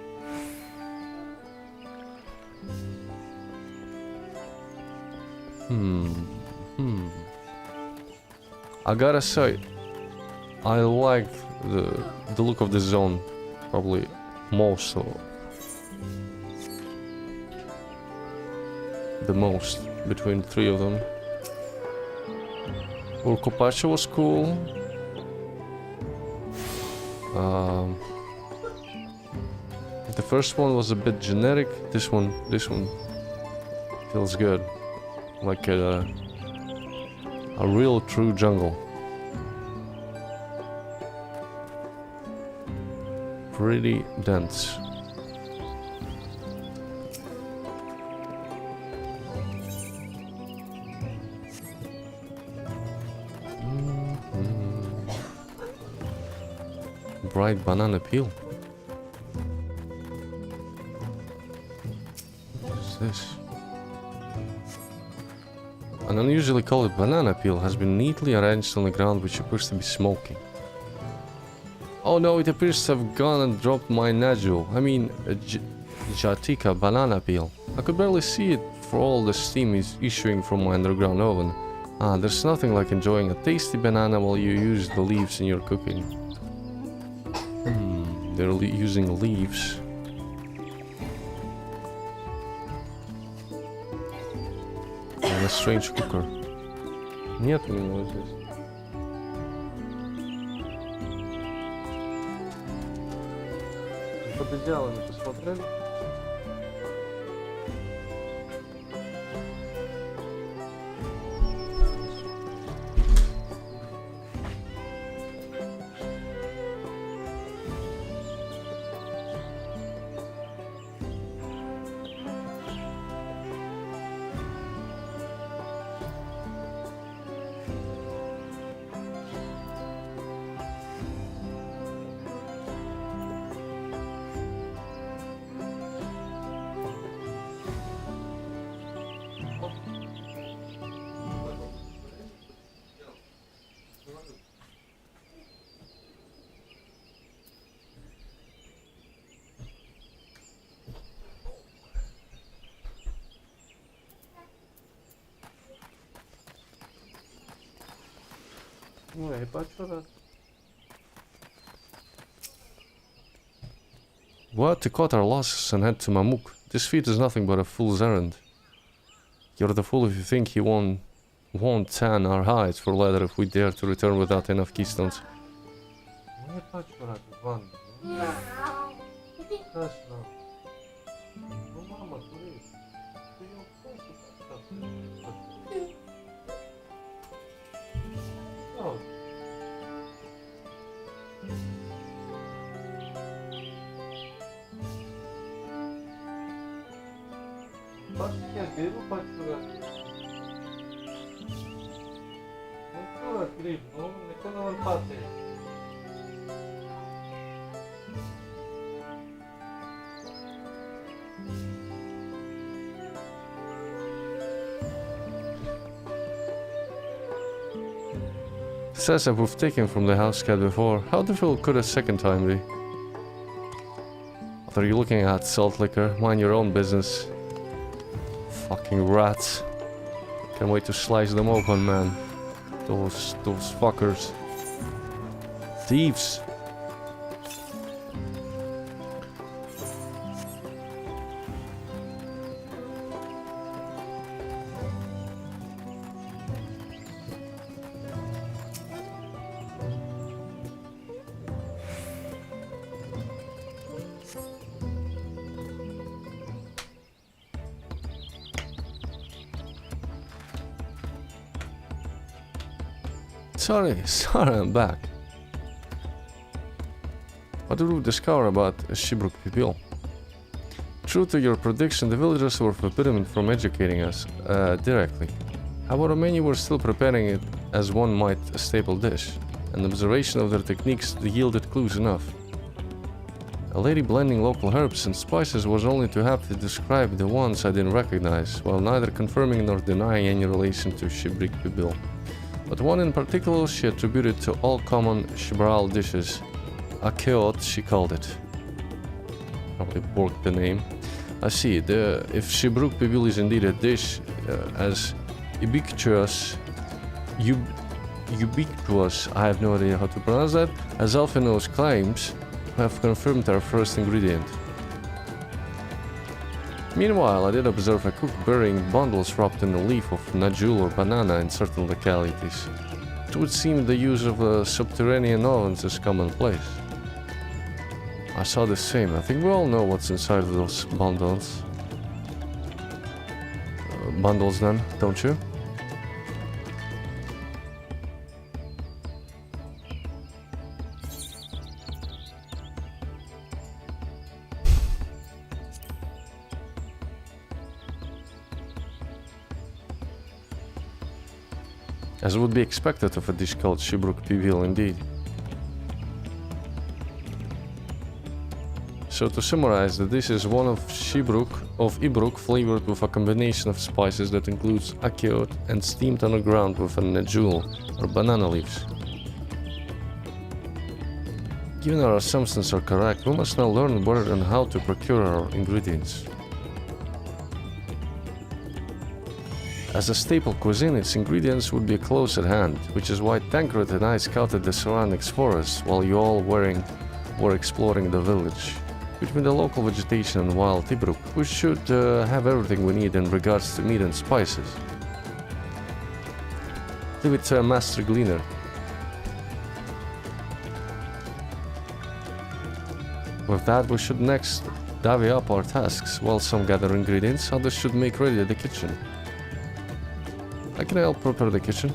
I gotta say, I like the look of the zone. Probably most so. The most between three of them. Urkopacha was cool. The first one was a bit generic. This one feels good. Like a real true jungle. Pretty dense. Bright banana peel. What is this? An unusually colored banana peel has been neatly arranged on the ground, which appears to be smoking. Oh no, it appears to have gone and dropped my Najul. I mean, a Jatika banana peel. I could barely see it for all the steam is issuing from my underground oven. Ah, there's nothing like enjoying a tasty banana while you use the leaves in your cooking. They're using leaves. And a strange cooker. Нет у него здесь. Под идеалами посмотрели? We had to cut our losses and head to Mamuk. This feat is nothing but a fool's errand. You're the fool if you think he won't tan our hides for leather if we dare to return without enough keystones. Says that we've taken from the house cat before. How difficult could a second time be? What are you looking at, salt liquor? Mind your own business. Fucking rats. Can't wait to slice them open, man. Those fuckers. Thieves. Sorry, I'm back. What did we discover about Shibruk people? True to your prediction, the villagers were forbidden from educating us directly. However, many were still preparing it as one might a staple dish. An observation of their techniques yielded clues enough. A lady blending local herbs and spices was only too happy to describe the ones I didn't recognize, while neither confirming nor denying any relation to Shibruk people. But one in particular she attributed to all common Shibral dishes. Akeot, she called it. Probably worked the name. I see, if Shibruk Pibil is indeed a dish as ubiquitous, I have no idea how to pronounce that, as Alphinaus claims, have confirmed our first ingredient. Meanwhile, I did observe a cook burying bundles wrapped in a leaf of najul or banana in certain localities. It would seem the use of subterranean ovens is commonplace. I saw the same. I think we all know what's inside of those bundles. Bundles then, don't you? As would be expected of a dish called Shibruk Pibil indeed. So to summarize, the dish is one of Ibruk flavored with a combination of spices that includes akeot and steamed underground with a najul or banana leaves. Given our assumptions are correct, we must now learn where and how to procure our ingredients. As a staple cuisine, its ingredients would be close at hand, which is why Tancred and I scouted the surroundings for us while you all were exploring the village. Between the local vegetation and wild Ibruk, we should have everything we need in regards to meat and spices. Leave it to a master gleaner. With that, we should next divvy up our tasks. While some gather ingredients, others should make ready the kitchen. I can help prepare the kitchen.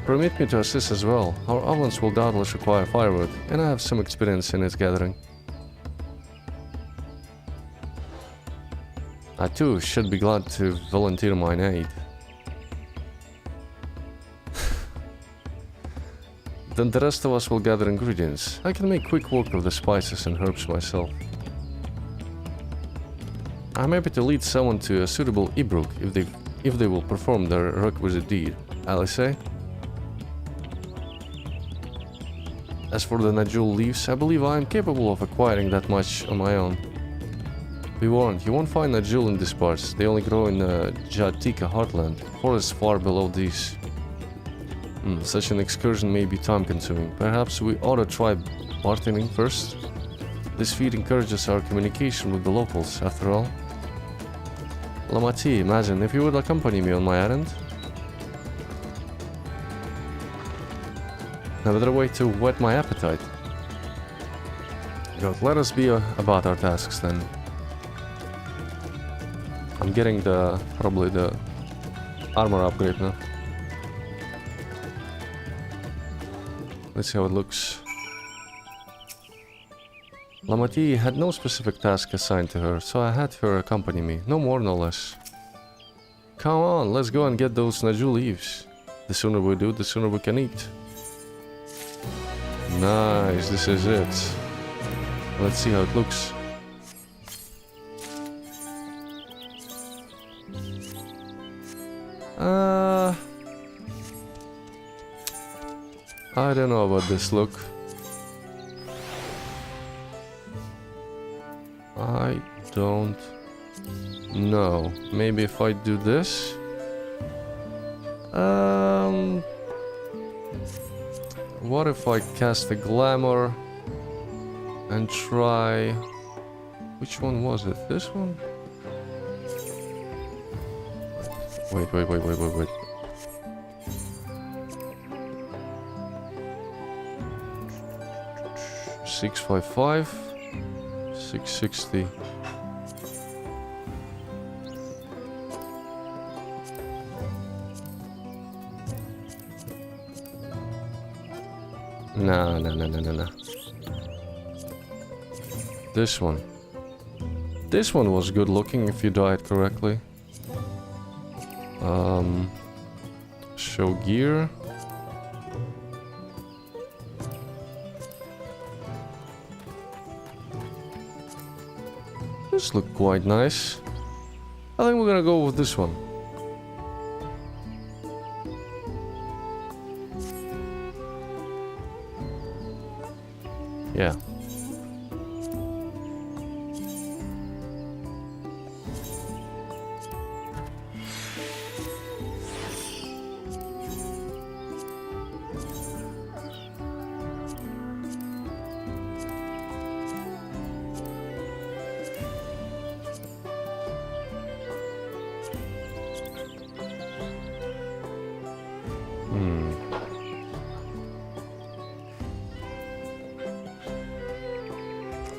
Permit me to assist as well. Our ovens will doubtless require firewood, and I have some experience in its gathering. I too should be glad to volunteer mine aid. Then the rest of us will gather ingredients. I can make quick work of the spices and herbs myself. I'm happy to lead someone to a suitable Ibruk if they will perform their requisite deed. Alice? As for the najul leaves, I believe I am capable of acquiring that much on my own. Be warned, you won't find najul in these parts. They only grow in the Jatika heartland, forests far below these. Such an excursion may be time-consuming. Perhaps we ought to try bartending first? This feat encourages our communication with the locals, after all. Lamati, imagine if you would accompany me on my errand. No better way to whet my appetite. Good, let us be about our tasks then. I'm getting probably the armor upgrade now. Let's see how it looks. Lamati had no specific task assigned to her, so I had her accompany me, no more no less. Come on, let's go and get those Naju leaves. The sooner we do, the sooner we can eat. Nice, this is it. Let's see how it looks. I don't know about this look. I don't know. Maybe if I do this. What if I cast a glamour and try... Which one was it? This one? Wait. 655, 660. No. This one. This one was good looking if you died correctly. Show gear. This looked quite nice. I think we're gonna go with this one. Yeah.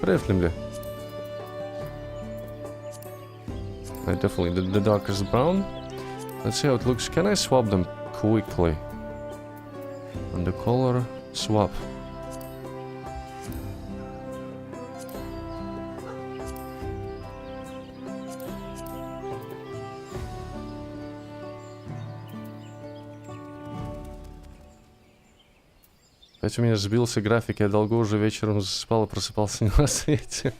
Definitely. Definitely the darkest brown. Let's see how it looks. Can I swap them quickly? And the color swap. Опять у меня сбился график, я долго уже вечером спал и просыпался не на свете.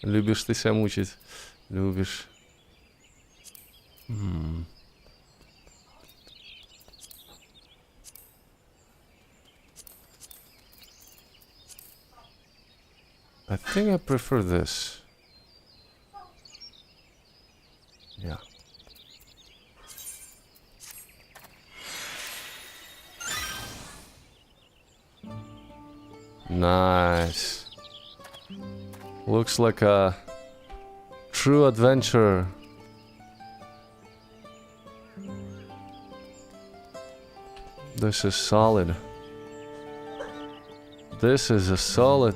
Любишь ты себя мучить. Любишь. I think I prefer this. Yeah. Nice. Looks like a true adventure. This is solid. This is a solid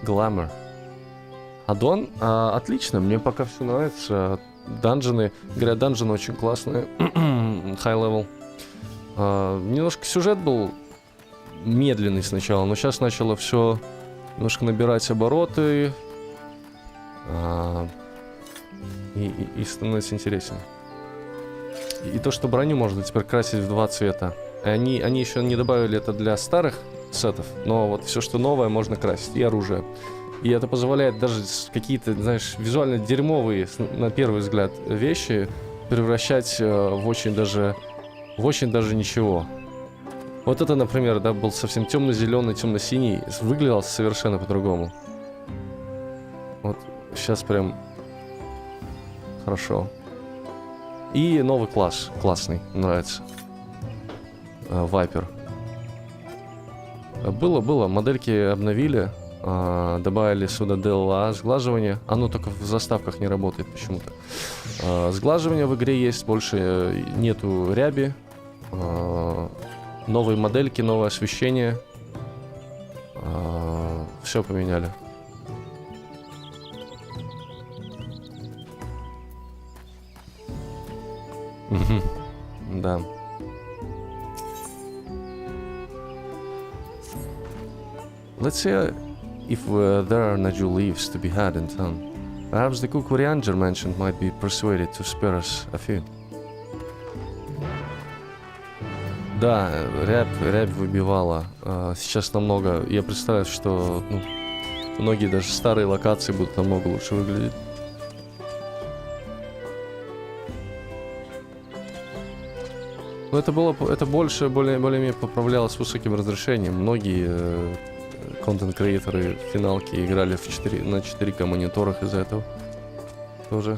glamour. Аддон? Отлично, мне пока все нравится. Данжены, говорят, данжены очень классные. High level. Немножко сюжет был медленный сначала, но сейчас начало все немножко набирать обороты и становится интереснее. И то, что броню можно теперь красить в 2 цвета. Они еще не добавили это для старых сетов, но вот все, что новое, можно красить, и оружие. И это позволяет даже какие-то, знаешь, визуально дерьмовые, на первый взгляд, вещи превращать в очень даже ничего. Вот это, например, да, был совсем темно-зеленый, темно-синий, выглядел совершенно по-другому. Вот сейчас прям хорошо. И новый класс, классный, нравится. Viper. Было. Модельки обновили. Добавили сюда DLA, сглаживание. Оно только в заставках не работает почему-то. Сглаживание в игре есть, больше нету ряби. Новые модельки, новое освещение. Все поменяли. Да. Let's see if there are Naju leaves to be had in town. Perhaps the cook Urianger mentioned might be persuaded to spare us a few. Да, рябь выбивала. Сейчас намного... Я представляю, что многие даже старые локации будут намного лучше выглядеть. Но это больше, более-менее поправлялось с высоким разрешением. Многие контент-креаторы финалки играли на 4К мониторах из-за этого. Тоже.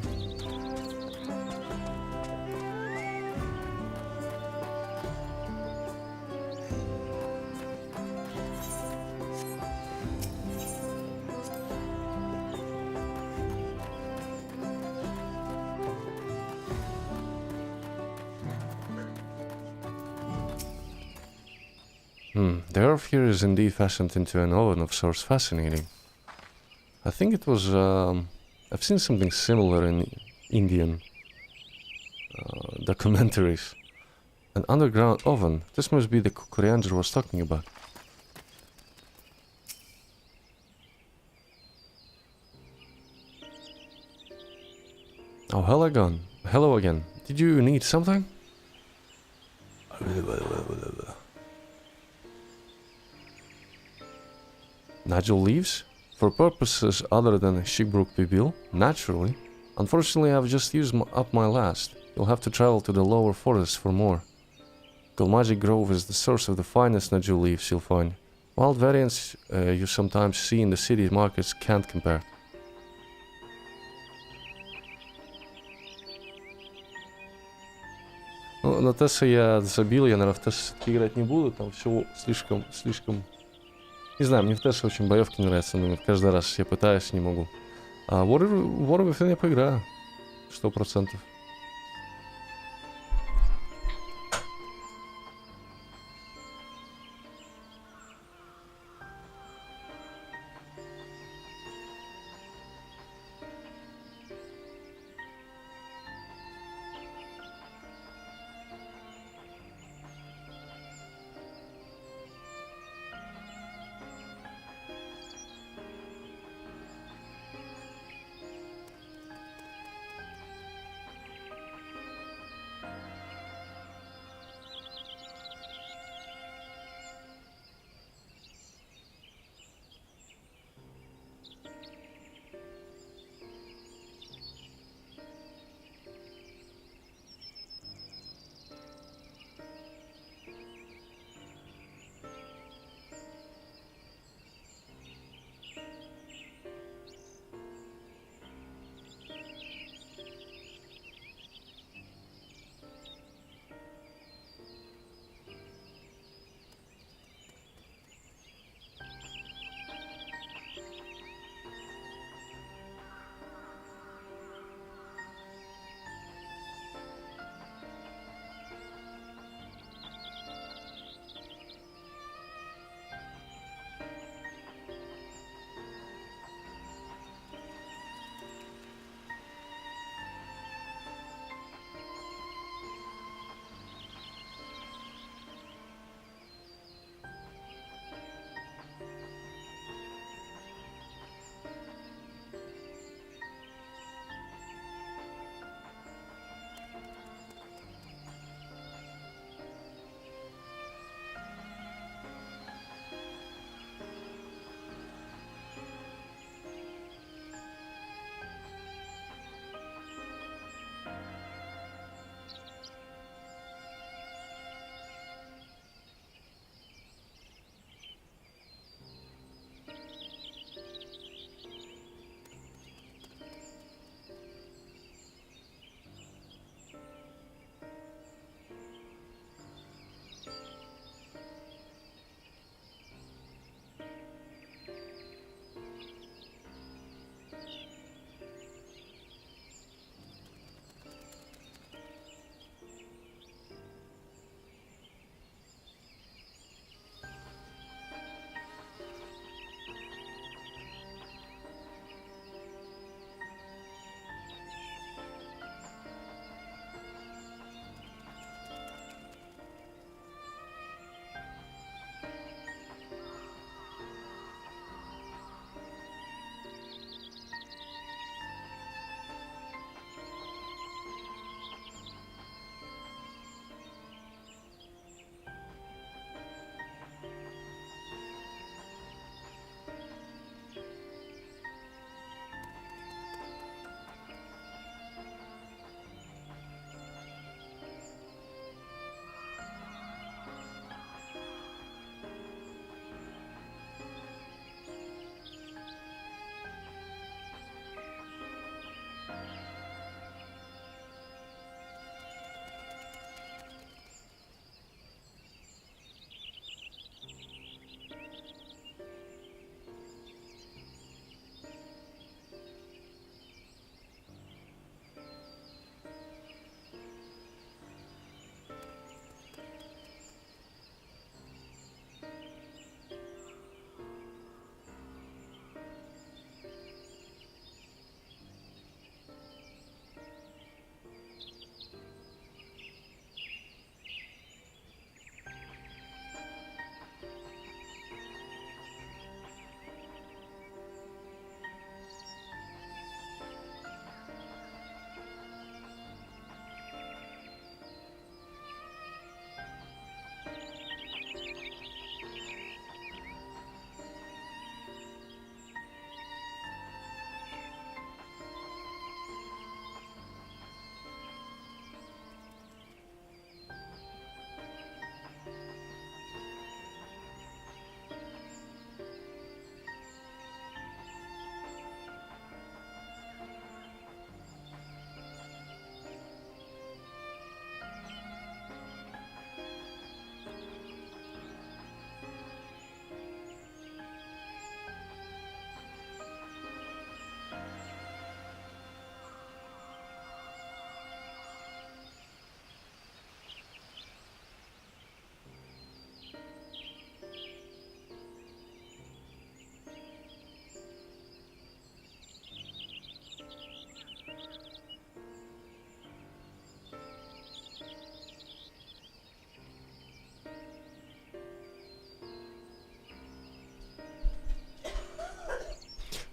The earth here is indeed fashioned into an oven of sorts. Fascinating. I think it was... I've seen something similar in Indian documentaries. An underground oven. This must be the Coriander was talking about. Oh, hello again. Did you need something? Nigel leaves? For purposes other than Shibrook Bibil? Naturally. Unfortunately, I've just used up my last. You'll have to travel to the lower forest for more. Golmagic Grove is the source of the finest Nigel leaves you'll find. Wild variants you sometimes see in the city markets can't compare. Ну, на Тесса я забил, я, наверное, в Тесса играть не буду, там все слишком... Не знаю, мне в Тессе очень боевки не нравятся, но каждый раз я пытаюсь, не могу. А War Within я поиграю, 100%.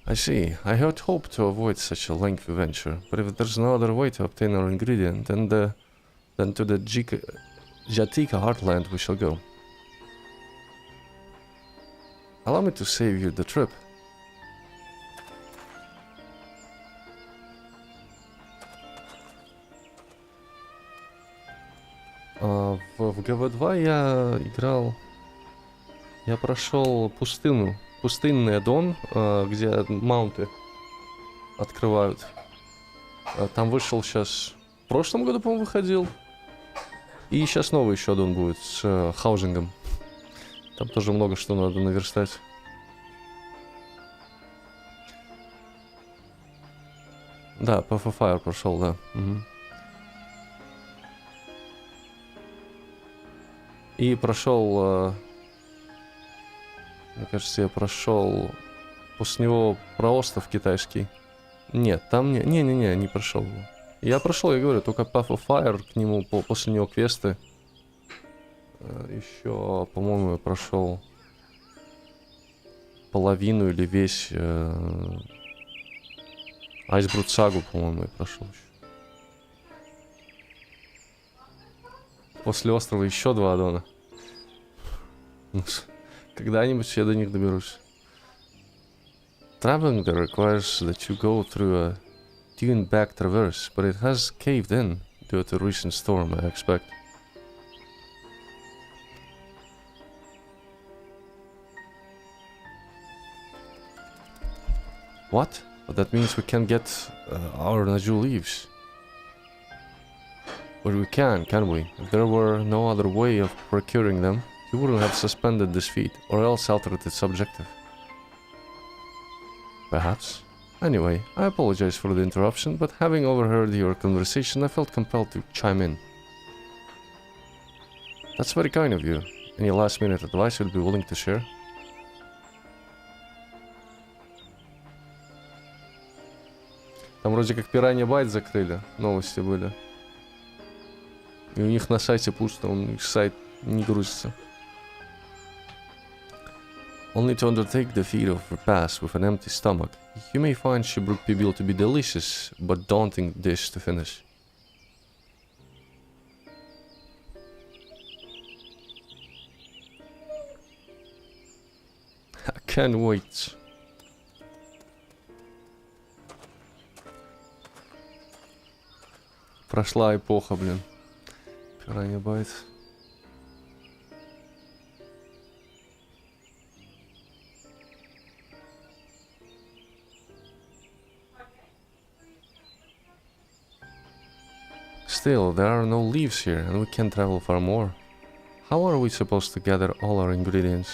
I see. I had hoped to avoid such a lengthy venture, but if there's no other way to obtain our ingredient, then to the Jatika heartland we shall go. Allow me to save you the trip. В ГВ2 я играл... Я прошел пустынный аддон, где маунты открывают. Там вышел сейчас... В прошлом году, по-моему, выходил. И сейчас новый еще аддон будет с хаузингом. Там тоже много что надо наверстать. Да, Path of Fire прошел, да. Угу. И прошел... Мне кажется, я прошел после него про остров китайский. Нет, там не прошел его. Я прошел, я говорю, только Path of Fire, к нему после него квесты. Еще, по-моему, я прошел половину или весь Айсбрут Сагу, по-моему, я прошел еще. После острова еще 2 аддона. Когда-нибудь я до них доберусь. Traveling there requires that you go through a dune-backed traverse, but it has caved in due to a recent storm, I expect. What? But that means we can get our Najul leaves. But we can we? If there were no other way of procuring them, you wouldn't have suspended this feat, or else altered its objective. Perhaps. Anyway, I apologize for the interruption, but having overheard your conversation, I felt compelled to chime in. That's very kind of you. Any last-minute advice you'd be willing to share? Там вроде как Piranha Bytes закрыли, новости были. И у них на сайте пусто, у них сайт не грузится. Only to undertake the feat of repast with an empty stomach. You may find Shibruk Pibil to be delicious, but daunting dish to finish. I can't wait. Прошла эпоха, блин. Piranha Bytes. Still, there are no leaves here, and we can't travel far more. How are we supposed to gather all our ingredients?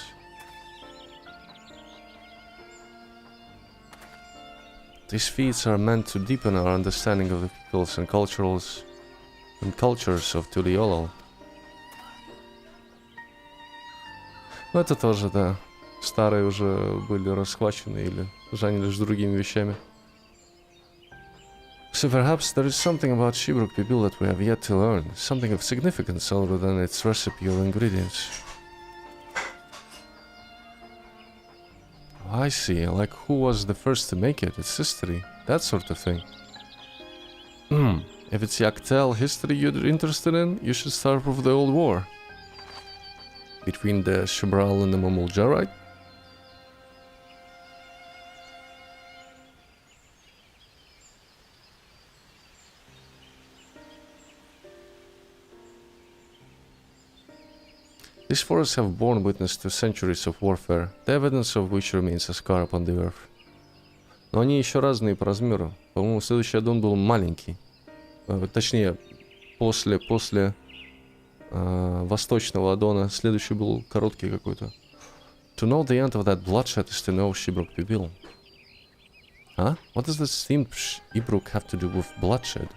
These feats are meant to deepen our understanding of the peoples and cultures of Tuliolol. Но это тоже, да. Старые уже были расхвачены или занялись другими вещами. So perhaps there is something about Shibruk Pibil that we have yet to learn, something of significance other than its recipe or ingredients. I see, like who was the first to make it, its history, that sort of thing. If it's Yaktel history you're interested in, you should start with the old war. Between the Shibral and the Mamulja, right? These forests have borne witness to centuries of warfare, the evidence of which remains a scar upon the earth. Но они еще разные по размеру. По-моему, следующий аддон был маленький. Точнее, после восточного аддона следующий был короткий какой-то. To know the end of that bloodshed is to know Shibruk Pibil. Huh? What does this themed Shibruk have to do with bloodshed?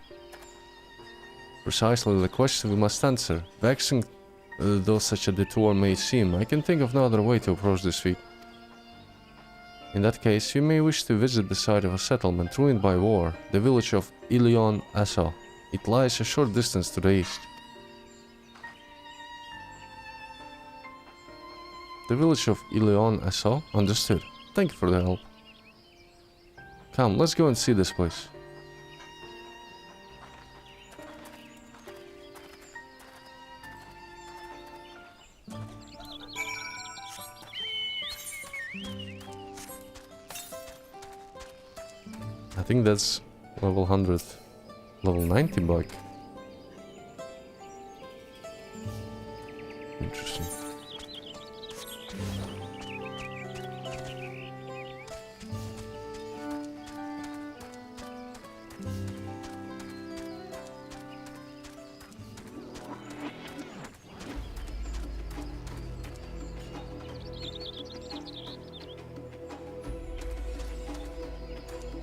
Precisely the question we must answer. Vexing though such a detour may seem, I can think of no other way to approach this feat. In that case, you may wish to visit the site of a settlement ruined by war, the village of Ilion Asso. It lies a short distance to the east. The village of Ilion Asso? Understood. Thank you for the help. Come, let's go and see this place. I think that's level 100, level 90 bike. Interesting.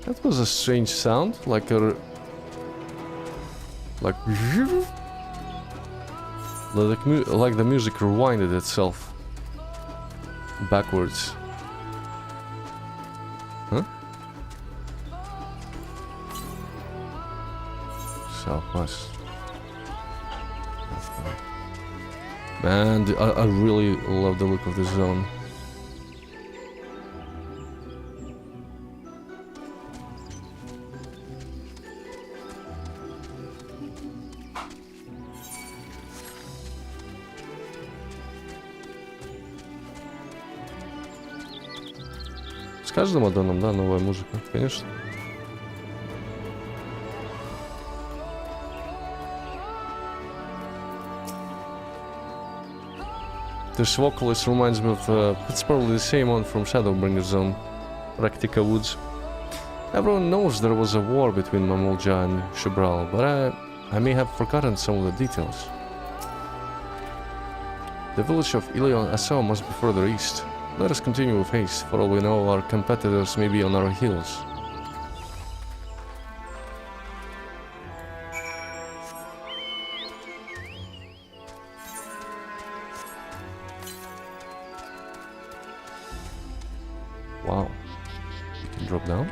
That was a strange sound, like a... like... like the music rewinded itself. Backwards. Huh? Southwest. Man, I really love the look of this zone. С каждым аддоном, да, новая музыка, конечно. This vocalist reminds me of, it's probably the same one from Shadowbringers Zone, Raktika Woods. Everyone knows there was a war between Mamulja and Shubral, but I may have forgotten some of the details. The village of Ilion Asao must be further east. Let us continue with haste, for all we know our competitors may be on our heels. Wow, you can drop down?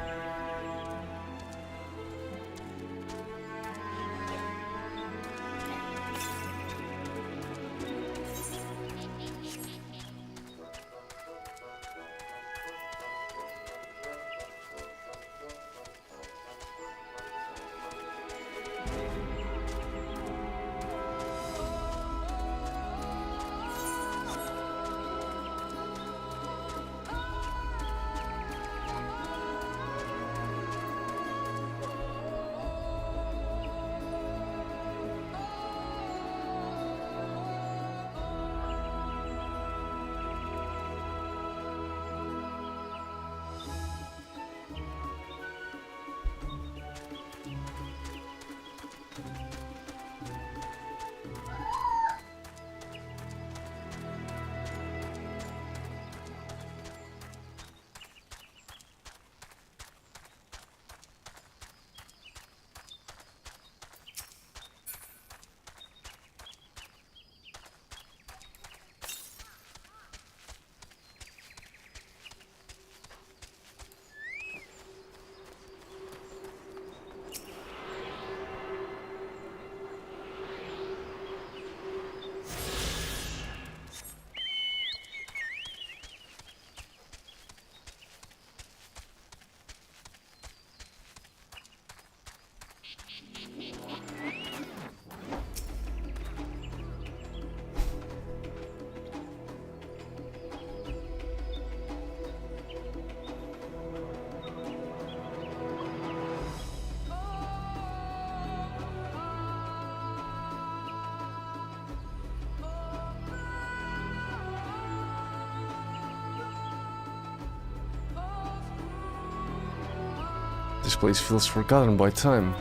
This place feels forgotten by time.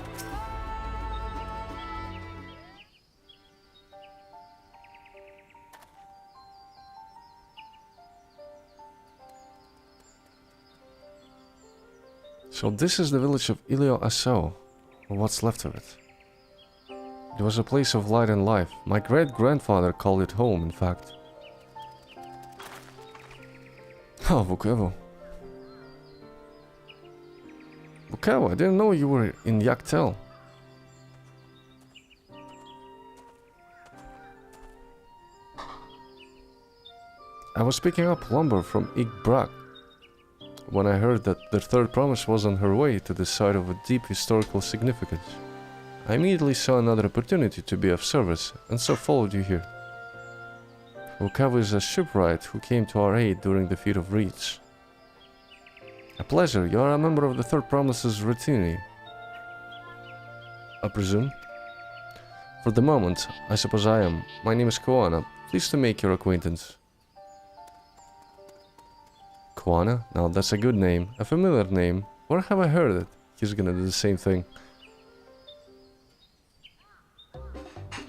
So this is the village of Ilio Asao, or what's left of it. It was a place of light and life. My great-grandfather called it home, in fact. Oh, Vukovo. Vukovo, I didn't know you were in Yaktel. I was picking up lumber from Igbrak. when I heard that the third promise was on her way to the site of a deep historical significance. I immediately saw another opportunity to be of service, and so followed you here. Vukavu is a shipwright who came to our aid during the feat of reeds. A pleasure, you are a member of the Third Promise's retinue, I presume? For the moment, I suppose I am. My name is Koana. Pleased to make your acquaintance. Koana? Now that's a good name. A familiar name. Where have I heard it? He's gonna do the same thing.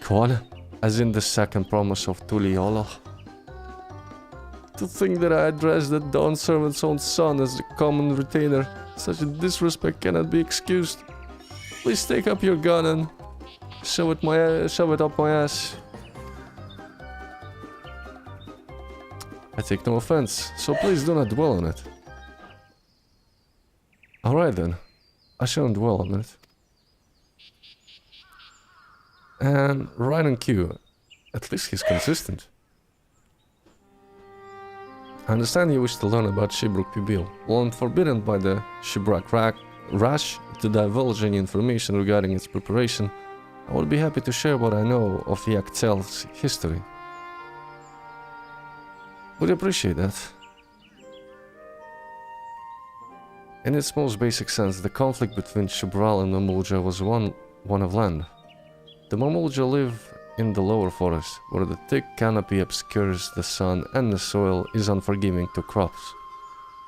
Koana? As in the second promise of Tuliyola. To think that I addressed the Dawn servant's own son as the common retainer. Such a disrespect cannot be excused. Please take up your gun and shove it up my ass. I take no offense, so please do not dwell on it. Alright then, I shouldn't dwell on it. And right on cue, at least he's consistent. I understand you wish to learn about Shibruk Pibil. While I'm forbidden by the Shibrak Rash to divulge any information regarding its preparation, I would be happy to share what I know of the XIV's history. Would appreciate that. In its most basic sense, the conflict between Shibral and Mamulja was one of land. The Mamulja live in the lower forest, where the thick canopy obscures the sun and the soil is unforgiving to crops.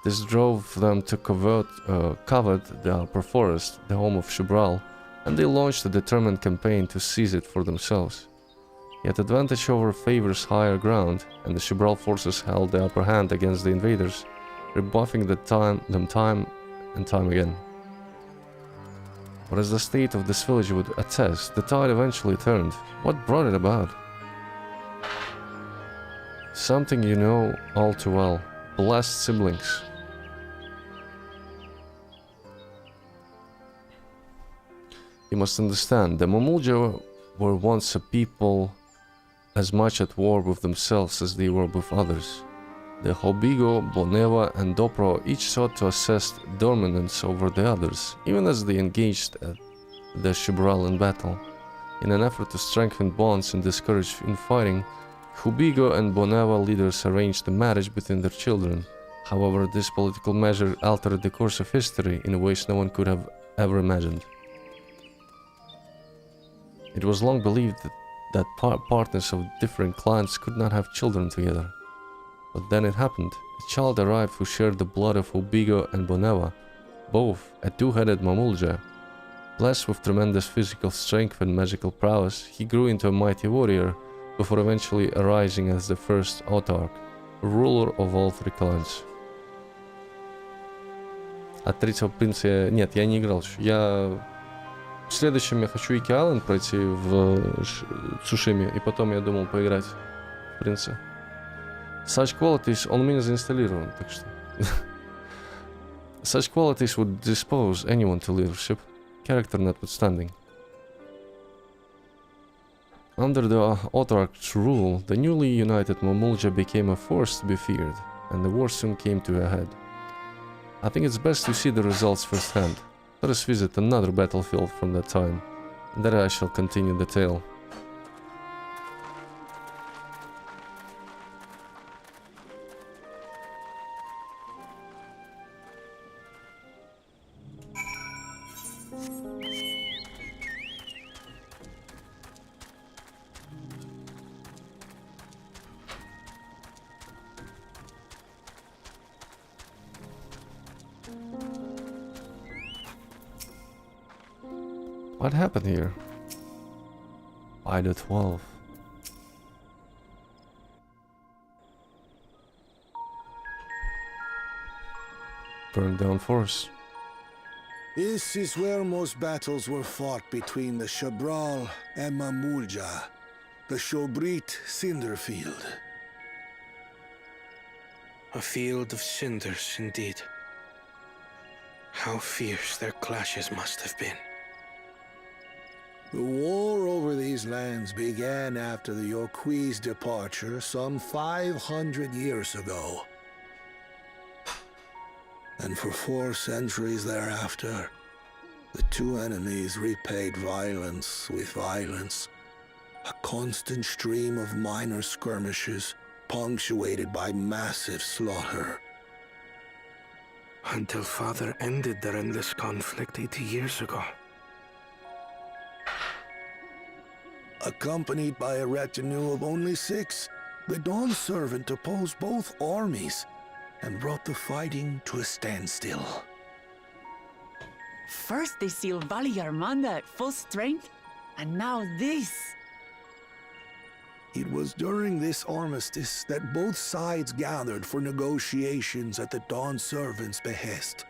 This drove them to covet the upper forest, the home of Shibral, and they launched a determined campaign to seize it for themselves. Yet advantage over favors higher ground, and the Shibral forces held the upper hand against the invaders, rebuffing them time and time again. But as the state of this village would attest, the tide eventually turned. What brought it about? Something you know all too well. Blessed siblings. You must understand, the Mamulja were once a people as much at war with themselves as they were with others. The Hobigo, Boneva and Dopro each sought to assess dominance over the others, even as they engaged the Shibral in battle. In an effort to strengthen bonds and discourage infighting, Hobigo and Boneva leaders arranged a marriage between their children. However, this political measure altered the course of history in ways no one could have ever imagined. It was long believed that partners of different clans could not have children together. But then it happened. A child arrived who shared the blood of Hobigo and Boneva, both a two-headed Mamulja. Blessed with tremendous physical strength and magical prowess, he grew into a mighty warrior, before eventually arising as the first autarch, ruler of all three clans. От третьего принца... Нет, я не играл еще. В следующем я хочу Ики Айленд пройти в Цушиме, и потом я думал поиграть в принца. Such qualities, он у меня заинсталлирован, так что... Such qualities would dispose anyone to leadership, character notwithstanding. Under the Autarch's rule, the newly united Mamulja became a force to be feared, and the war soon came to a head. I think it's best to see the results firsthand. Let us visit another battlefield from that time, and then I shall continue the tale. What happened here? By the 12. Burned down forest. This is where most battles were fought between the Shibral and Mamulja, the Shobrit Cinder Field. A field of cinders, indeed. How fierce their clashes must have been. The war over these lands began after the Yokui's departure some 500 years ago. And for 4 centuries thereafter, the two enemies repaid violence with violence. A constant stream of minor skirmishes, punctuated by massive slaughter. Until Father ended their endless conflict 80 years ago. Accompanied by a retinue of only 6, the Dawn Servant opposed both armies and brought the fighting to a standstill. First they sealed Valley Armanda at full strength, and now this. It was during this armistice that both sides gathered for negotiations at the Dawn Servant's behest.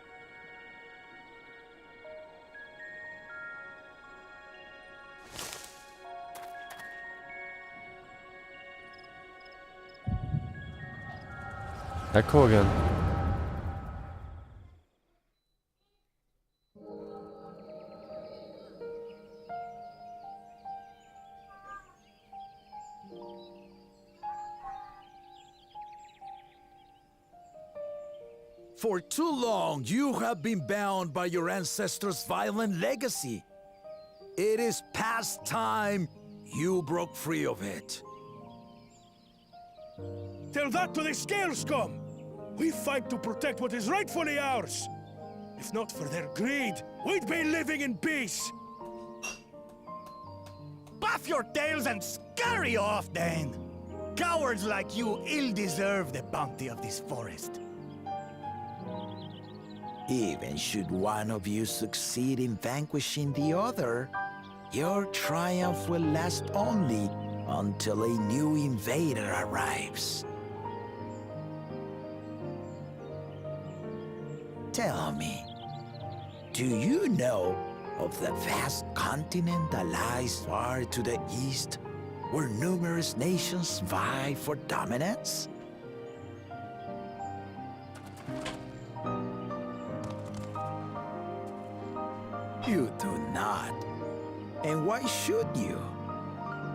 Echo again. For too long, you have been bound by your ancestors' violent legacy. It is past time you broke free of it. Tell that to the Scale Scum! We fight to protect what is rightfully ours! If not for their greed, we'd be living in peace! Puff your tails and scurry off, then! Cowards like you ill-deserve the bounty of this forest. Even should one of you succeed in vanquishing the other, your triumph will last only until a new invader arrives. Tell me, do you know of the vast continent that lies far to the east, where numerous nations vie for dominance? You do not. And why should you?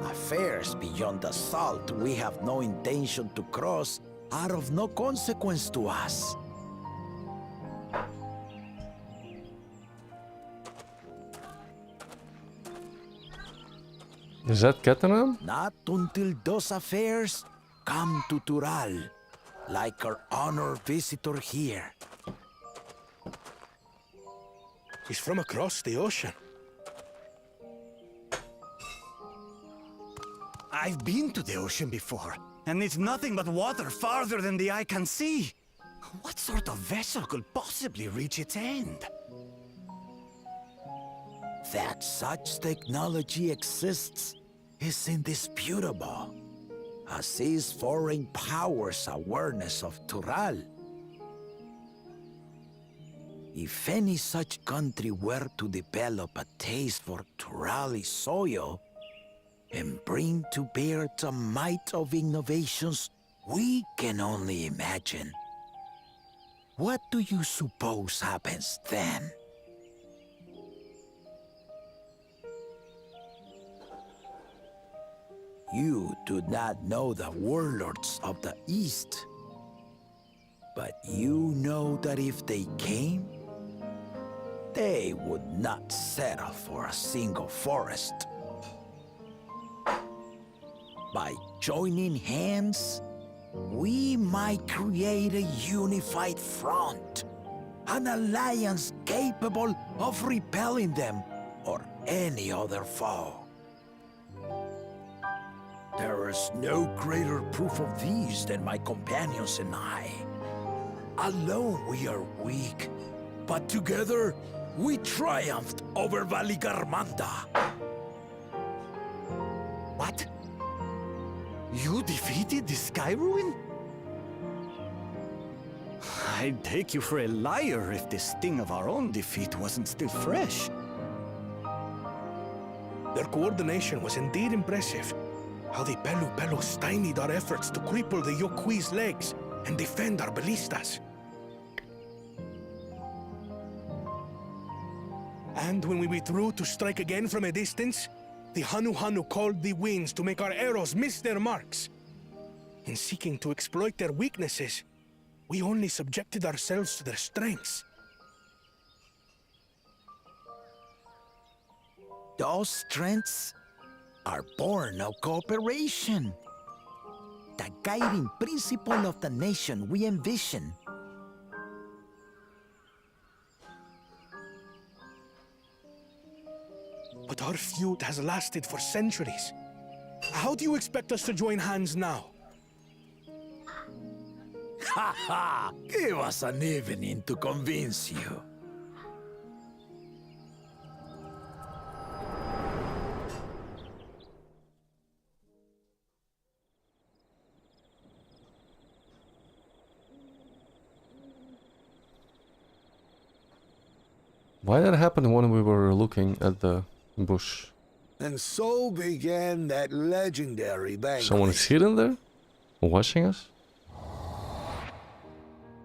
Affairs beyond the salt we have no intention to cross are of no consequence to us. Is that Ketanam? Not until those affairs come to Tural, like our honored visitor here. He's from across the ocean. I've been to the ocean before, and it's nothing but water farther than the eye can see. What sort of vessel could possibly reach its end? That such technology exists is indisputable, as is foreign powers' awareness of Tural. If any such country were to develop a taste for Turali soil and bring to bear the might of innovations we can only imagine, what do you suppose happens then? You do not know the warlords of the East, but you know that if they came, they would not settle for a single forest. By joining hands, we might create a unified front, an alliance capable of repelling them or any other foe. There is no greater proof of these than my companions and I. Alone we are weak, but together we triumphed over Valigarmanda. What? You defeated the Sky Ruin? I'd take you for a liar if the sting of our own defeat wasn't still fresh. Their coordination was indeed impressive. How the Pelu stymied our efforts to cripple the Yokui's legs and defend our ballistas. And when we withdrew to strike again from a distance, the Hanu called the winds to make our arrows miss their marks. In seeking to exploit their weaknesses, We only subjected ourselves to their strengths. Those strengths are born of cooperation. The guiding principle of the nation we envision. But our feud has lasted for centuries. How do you expect us to join hands now? Ha ha! Give us an evening to convince you. Why did that happen when we were looking at the bush? And so began that legendary banquet. Someone is hidden there? Watching us?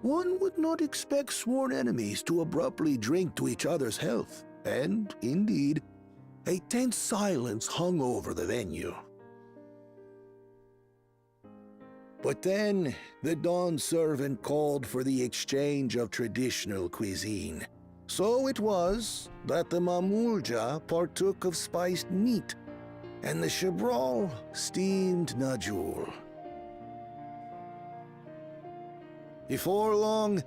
One would not expect sworn enemies to abruptly drink to each other's health, and, indeed, a tense silence hung over the venue. But then, the Dawn servant called for the exchange of traditional cuisine. So it was that the Mamulja partook of spiced meat, and the Chibral steamed najul. Before long,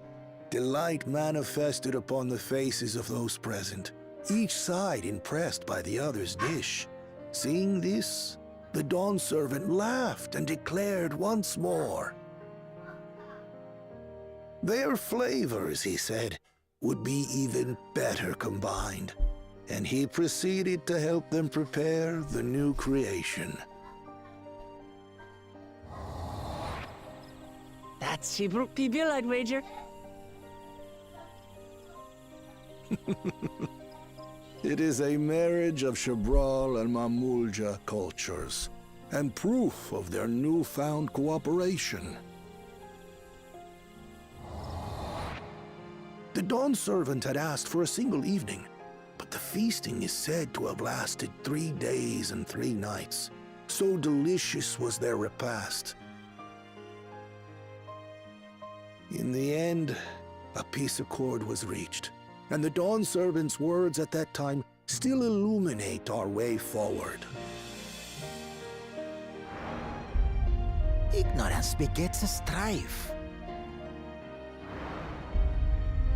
delight manifested upon the faces of those present, each side impressed by the other's dish. Seeing this, the Dawn servant laughed and declared once more. Their flavors, he said, would be even better combined, and he proceeded to help them prepare the new creation. That's Shibruk Pibil, I'd wager. It is a marriage of Chibral and Mamulja cultures, and proof of their newfound cooperation. The Dawn servant had asked for a single evening, but the feasting is said to have lasted 3 days and 3 nights. So delicious was their repast. In the end, a peace accord was reached, and the Dawn servant's words at that time still illuminate our way forward. Ignorance begets strife.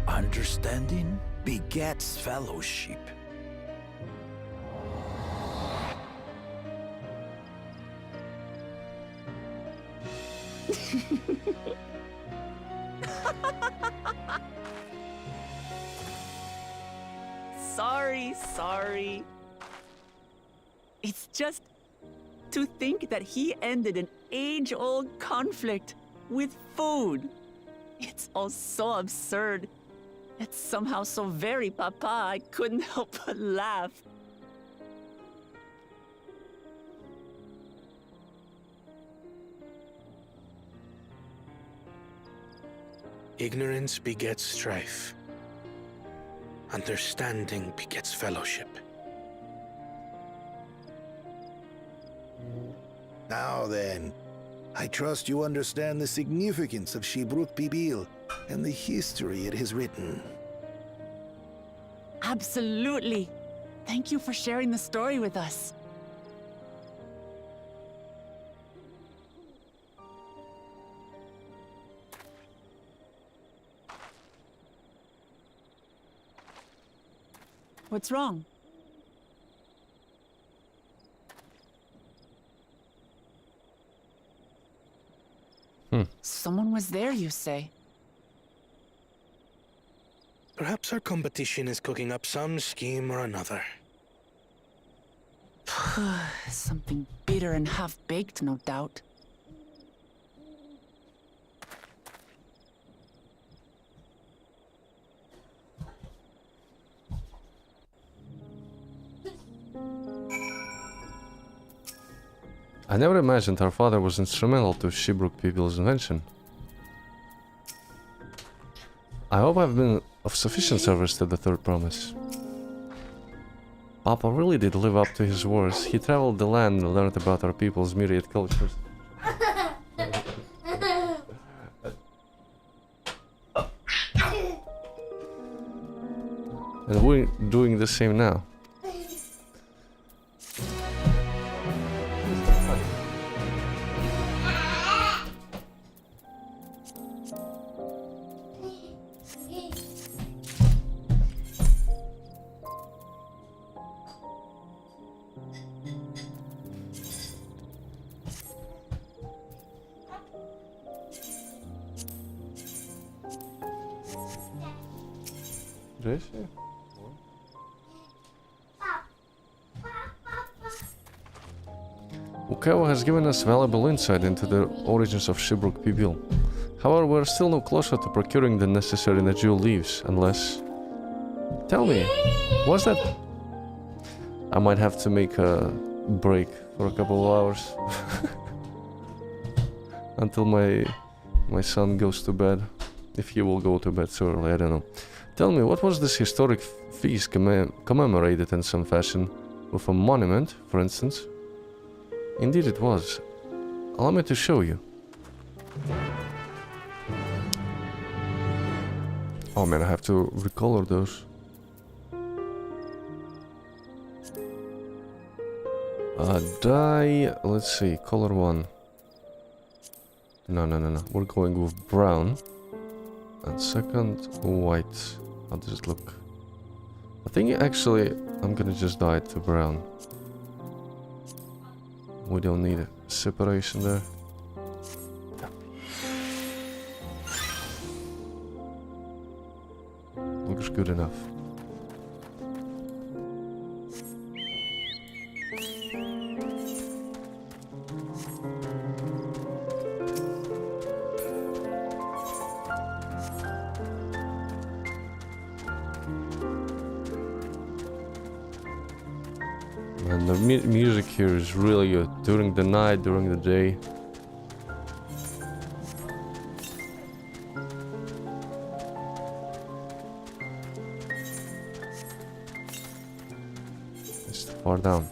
Understanding begets fellowship. Sorry. It's just to think that he ended an age-old conflict with food. It's all so absurd. It's somehow so very papa, I couldn't help but laugh. Ignorance begets strife. Understanding begets fellowship. Now then, I trust you understand the significance of Shibruk Pibil and the history it has written. Absolutely. Thank you for sharing the story with us. What's wrong? Someone was there, you say? Perhaps our competition is cooking up some scheme or another. Something bitter and half-baked, no doubt. I never imagined our father was instrumental to Shibruk Pibil's invention. I hope I've been of sufficient service to the third promise. Papa really did live up to his words. He traveled the land and learned about our people's myriad cultures. And we're doing the same now. Ukawa has given us valuable insight into the origins of Shibruk Pibil. However, we're still no closer to procuring the necessary Najul leaves, unless... Tell me, was that... I might have to make a break for a couple of hours. Until my son goes to bed. If he will go to bed so early, I don't know. Tell me, what was this historic feast commemorated in some fashion? With a monument, for instance? Indeed it was. Allow me to show you. Oh man, I have to recolor those. Dye, let's see, color 1. No. We're going with brown. And second, white. How does it look? I think actually I'm gonna just dye it to brown. We don't need a separation there. Yeah. Looks good enough. And the music here is really good. During the night, during the day. It's too far down.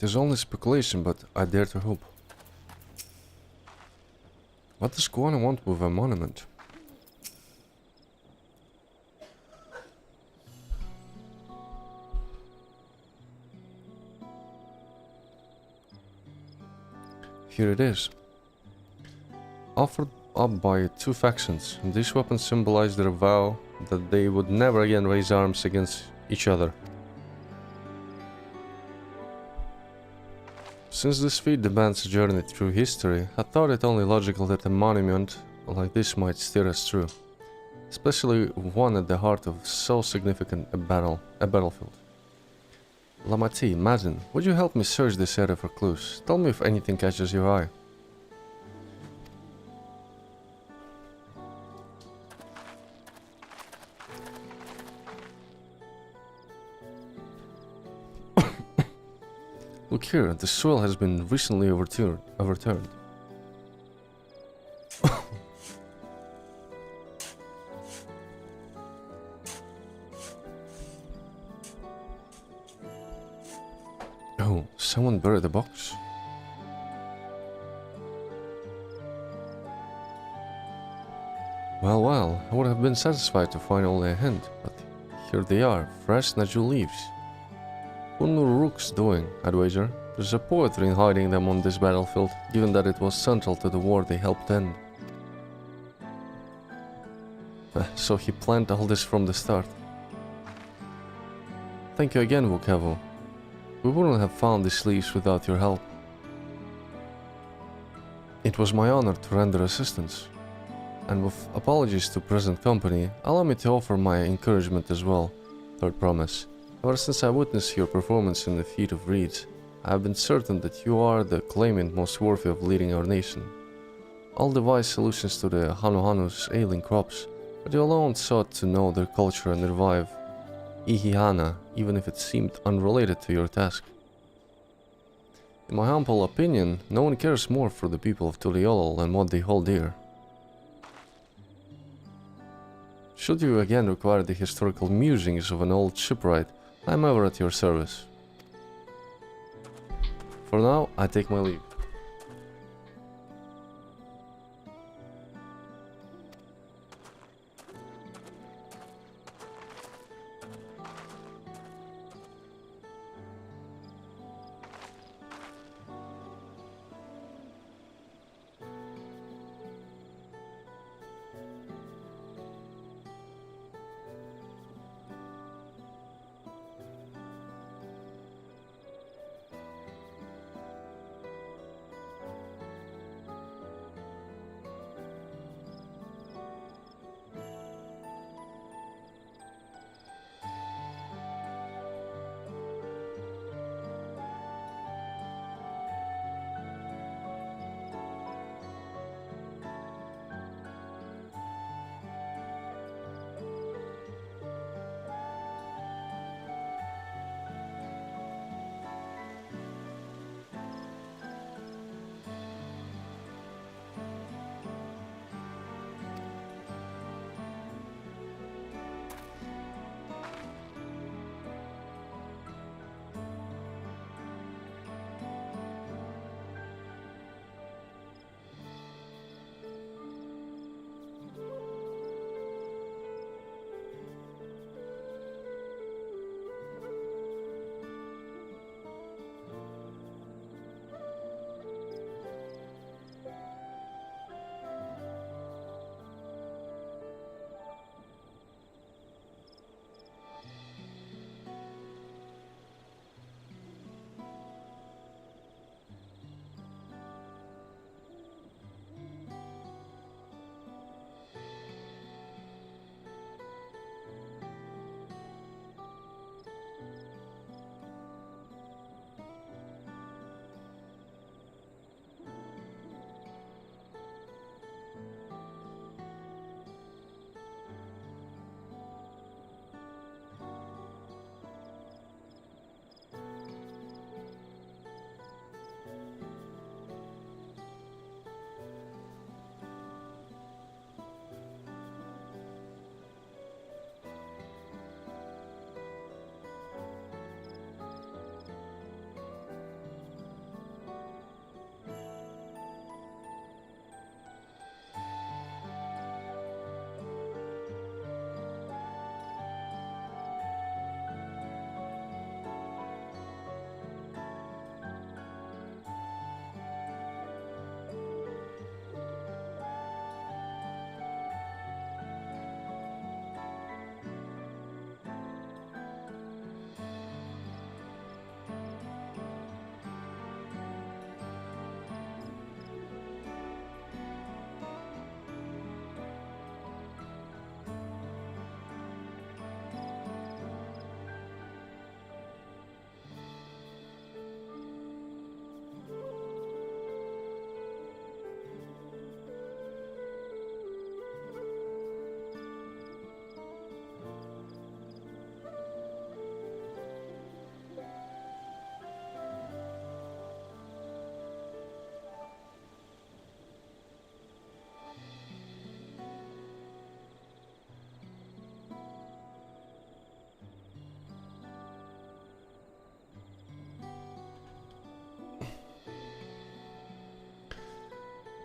It is only speculation, but I dare to hope. What does Kuana want with a monument? Here it is. Offered up by two factions, these weapons symbolize their vow that they would never again raise arms against each other. Since this feat demands a journey through history, I thought it only logical that a monument like this might steer us through, especially one at the heart of so significant a battlefield. Lamati, Mazin, would you help me search this area for clues? Tell me if anything catches your eye. Look here, the soil has been recently overturned. Oh, someone buried the box? Well, I would have been satisfied to find only a hint, but here they are, fresh natural leaves. What were rooks doing, I'd wager? There's a poetry in hiding them on this battlefield, given that it was central to the war they helped end. So he planned all this from the start. Thank you again, Vukevo. We wouldn't have found these leaves without your help. It was my honor to render assistance. And with apologies to present company, allow me to offer my encouragement as well. Third promise. Ever since I witnessed your performance in the Feat of Reeds, I have been certain that you are the claimant most worthy of leading our nation. I'll devise solutions to the Hanuhanu's ailing crops, but you alone sought to know their culture and revive Ihihana, even if it seemed unrelated to your task. In my humble opinion, no one cares more for the people of Tuliolol and what they hold dear. Should you again require the historical musings of an old shipwright, I am ever at your service. For now, I take my leave.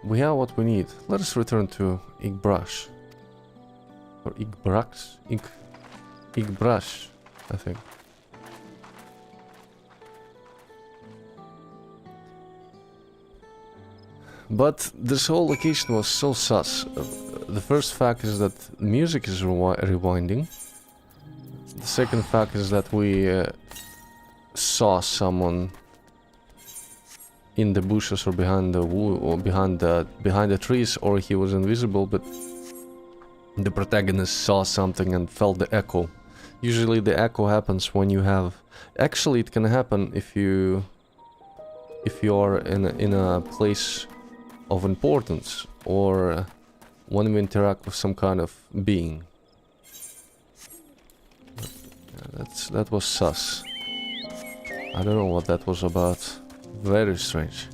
We have what we need. Let us return to Igbrush. Or Igbrax? Igbrush, I think. But this whole location was so sus. The first fact is that music is rewinding. The second fact is that we saw someone in the bushes or behind the or behind the trees, or he was invisible, but the protagonist saw something and felt the echo. Usually the echo happens when you have... Actually, it can happen if you are in a place of importance, or when you interact with some kind of being. Yeah, that was sus. I don't know what that was about. Very strange.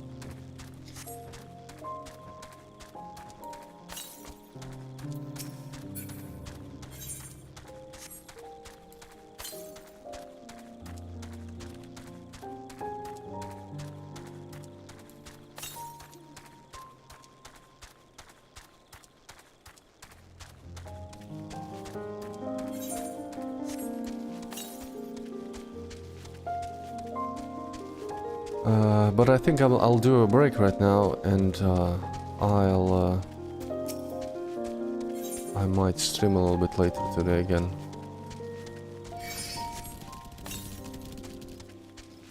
But I think I'll do a break right now, and I might stream a little bit later today again.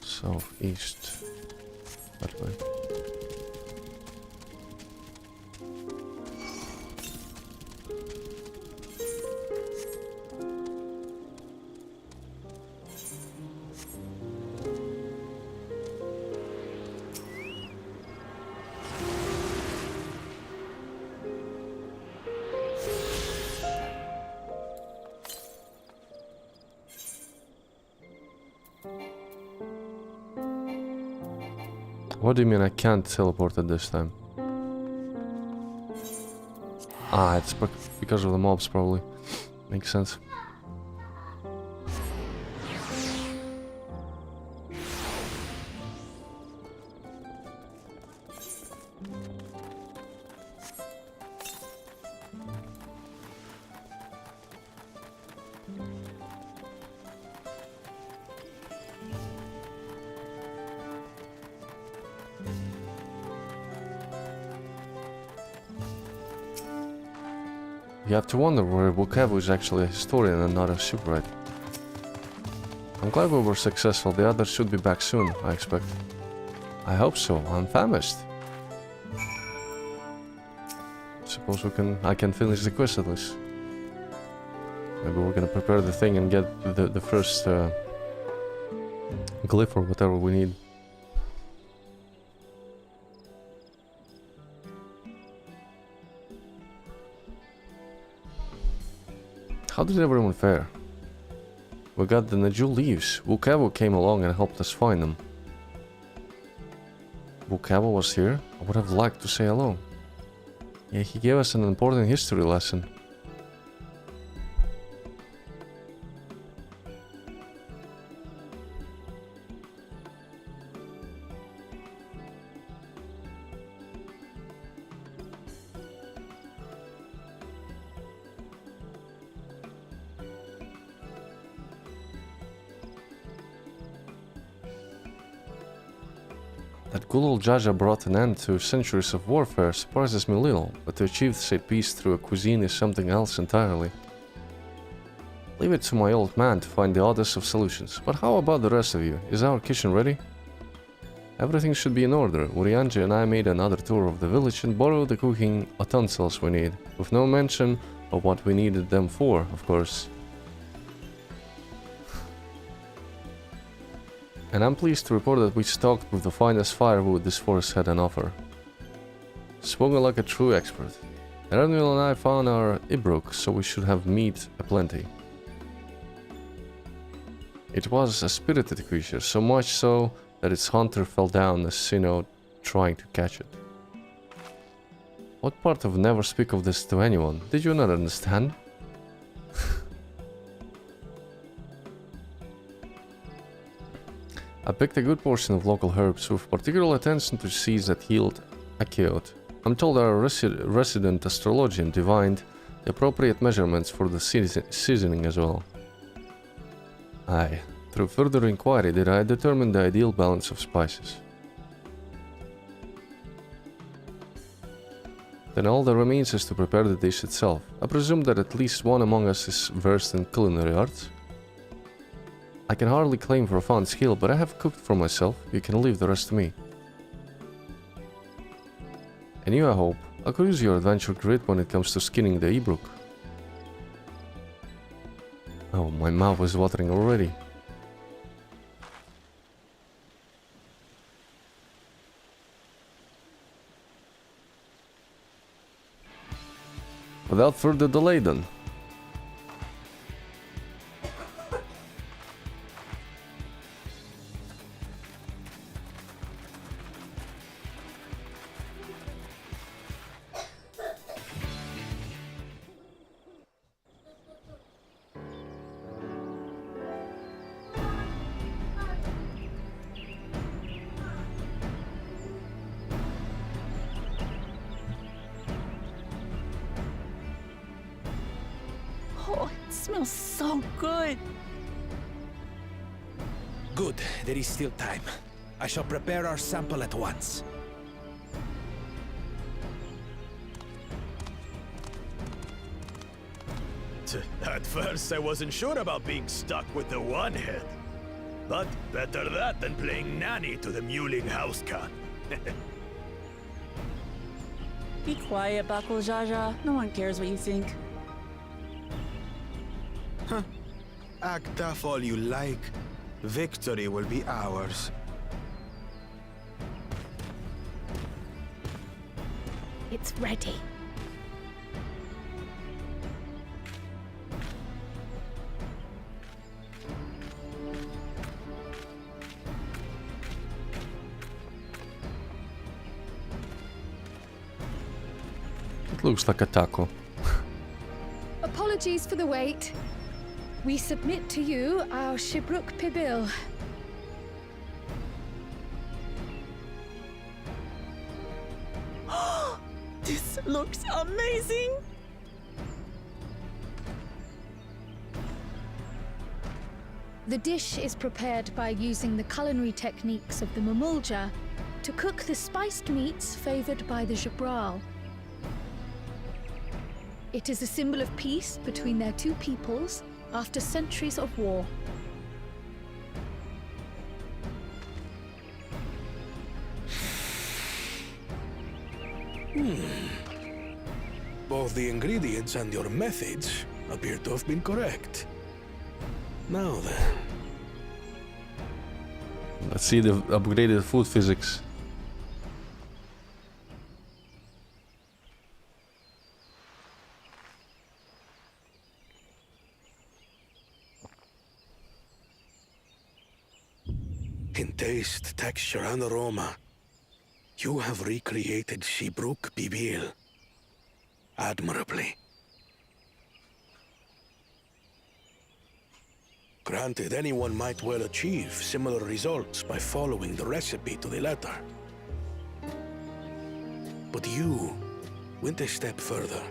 Southeast, that way. What do you mean I can't teleport at this time? Ah, it's because of the mobs, probably. Makes sense. You have to wonder where Bukavu is actually a historian and not a shipwright. I'm glad we were successful. The others should be back soon, I expect. I hope so. I'm famished. Suppose I can finish the quest at least. Maybe we're gonna prepare the thing and get the first glyph or whatever we need. How did everyone fare? We got the Najul leaves. Bukavu came along and helped us find them. Bukavu was here? I would have liked to say hello. Yeah, he gave us an important history lesson. That good old Jaja brought an end to centuries of warfare surprises me little, but to achieve such peace through a cuisine is something else entirely. Leave it to my old man to find the oddest of solutions, but how about the rest of you? Is our kitchen ready? Everything should be in order. Urianji and I made another tour of the village and borrowed the cooking utensils we need, with no mention of what we needed them for, of course. And I'm pleased to report that we stocked with the finest firewood this forest had on offer. Spoken like a true expert. Eranil and I found our Ibruk, so we should have meat aplenty. It was a spirited creature, so much so that its hunter fell down as Sino trying to catch it. What part of never speak of this to anyone? Did you not understand? I picked a good portion of local herbs with particular attention to seeds that healed Achaeot. I'm told our resident astrologian divined the appropriate measurements for the seasoning as well. Aye, through further inquiry did I determine the ideal balance of spices. Then all that remains is to prepare the dish itself. I presume that at least one among us is versed in culinary arts. I can hardly claim profound skill, but I have cooked for myself. You can leave the rest to me. And you, I hope, I could use your adventure grit when it comes to skinning the Ebrook. Oh, my mouth is watering already. Without further delay then. Oh, it smells so good. Good, there is still time. I shall prepare our sample at once. At first, I wasn't sure about being stuck with the one head. But better that than playing nanny to the mewling house cat. Be quiet, Bakul Jaja. No one cares what you think. Act tough all you like. Victory will be ours. It's ready. It looks like a taco. Apologies for the wait. We submit to you our Shibruk Pibil. This looks amazing! The dish is prepared by using the culinary techniques of the Mamulja to cook the spiced meats favored by the Jabral. It is a symbol of peace between their two peoples after centuries of war. Both the ingredients and your methods appear to have been correct. Now then. Let's see the upgraded food physics. In taste, texture, and aroma, you have recreated Shibruk Bibil admirably. Granted, anyone might well achieve similar results by following the recipe to the letter. But you went a step further.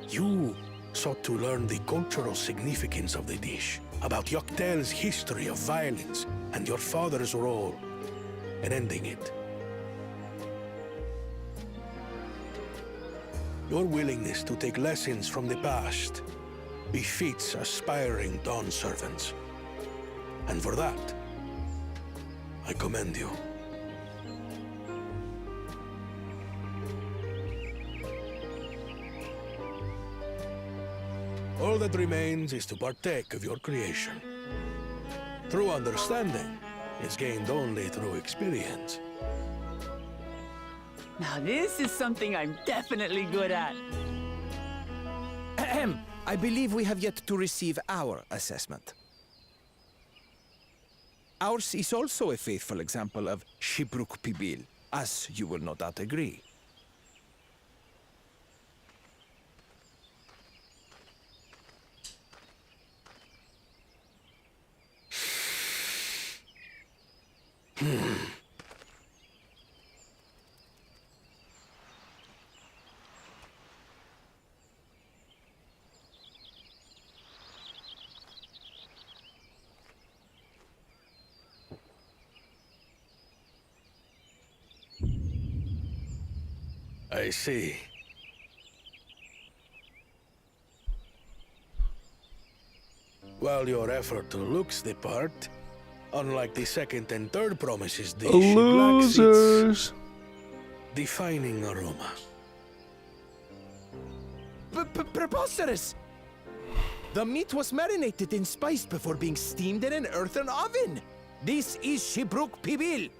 You sought to learn the cultural significance of the dish, about Yoktel's history of violence and your father's role in ending it. Your willingness to take lessons from the past befits aspiring Dawn servants. And for that, I commend you. All that remains is to partake of your creation. True understanding is gained only through experience. Now this is something I'm definitely good at. Ahem. I believe we have yet to receive our assessment. Ours is also a faithful example of Shibruk Pibil, as you will no doubt agree. I see. While your effort looks the part, unlike the second and third promises dish, it lacks its defining aroma. Preposterous! The meat was marinated in spice before being steamed in an earthen oven. This is Shibruk Pibil.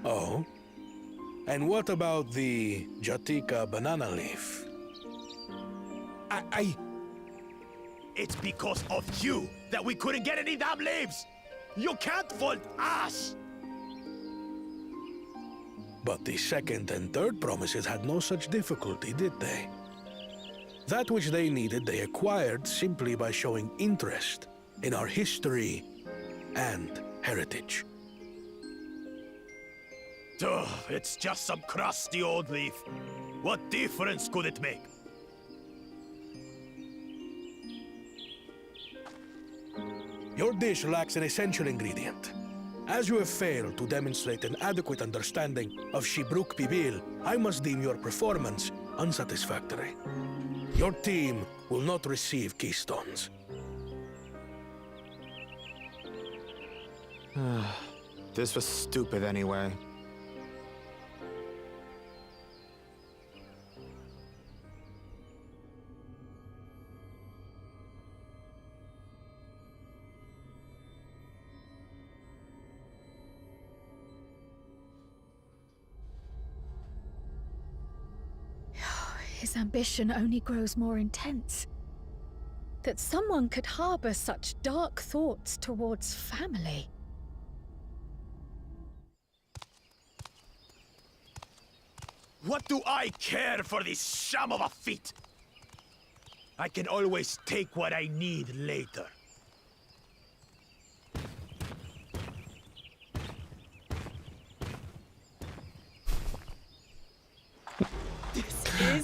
Oh? And what about the Jatika banana leaf? It's because of you that we couldn't get any damn leaves! You can't fault us! But the second and third promises had no such difficulty, did they? That which they needed, they acquired simply by showing interest in our history and heritage. Ugh, it's just some crusty old leaf. What difference could it make? Your dish lacks an essential ingredient. As you have failed to demonstrate an adequate understanding of Shibruk Pibil, I must deem your performance unsatisfactory. Your team will not receive keystones. This was stupid anyway. His ambition only grows more intense. That someone could harbor such dark thoughts towards family. What do I care for this sham of a feat? I can always take what I need later.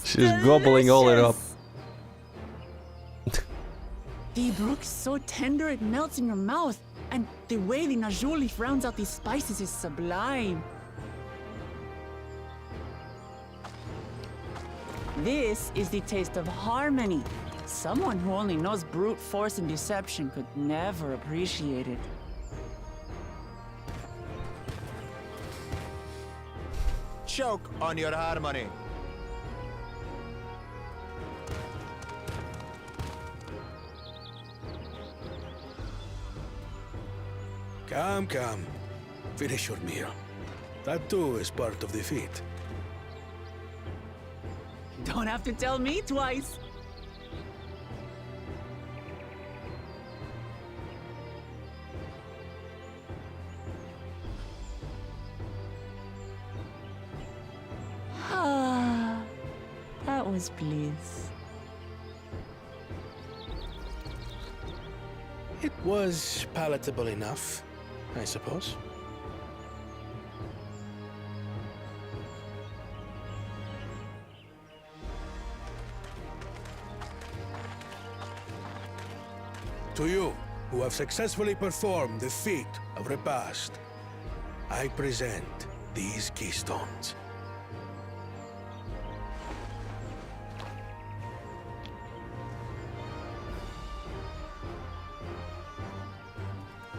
She's gobbling all it up. The brook's so tender it melts in your mouth, and the way the najou leaf rounds out these spices is sublime. This is the taste of harmony. Someone who only knows brute force and deception could never appreciate it. Choke on your harmony. Come, come. Finish your meal. That too is part of the feat. Don't have to tell me twice. Ah, that was bliss. It was palatable enough, I suppose. To you, who have successfully performed the feat of repast, I present these keystones.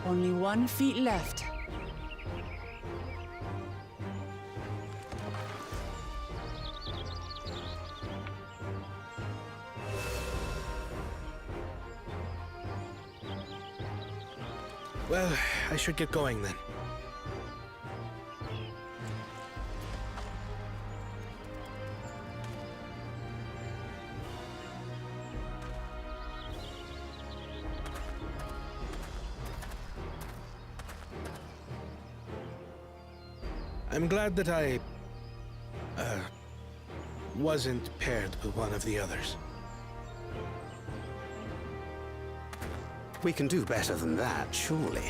Only 1 feet left. Well, I should get going then. I'm glad that I wasn't paired with one of the others. We can do better than that, surely.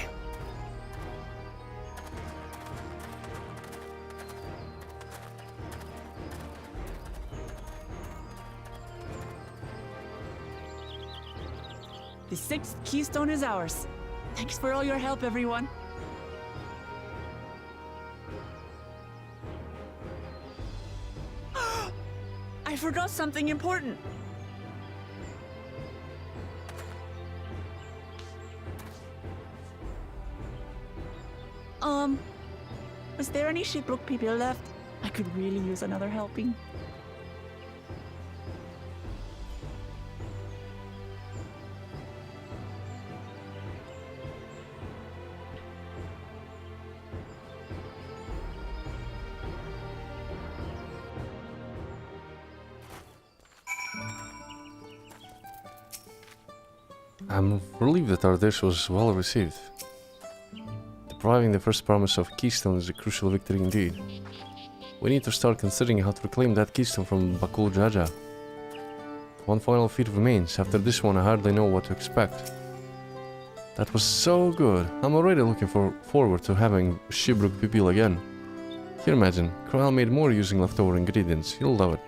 The 6th keystone is ours. Thanks for all your help, everyone. I forgot something important. Was there any Shipbrook people left? I could really use another helping. I'm relieved that our dish was well received. Depriving the first promise of Keystone is a crucial victory indeed. We need to start considering how to reclaim that Keystone from Bakul Jaja. One final feat remains. After this one, I hardly know what to expect. That was so good. I'm already looking forward to having Shipbrook pupil again. Here, imagine, Kral made more using leftover ingredients. You'll love it.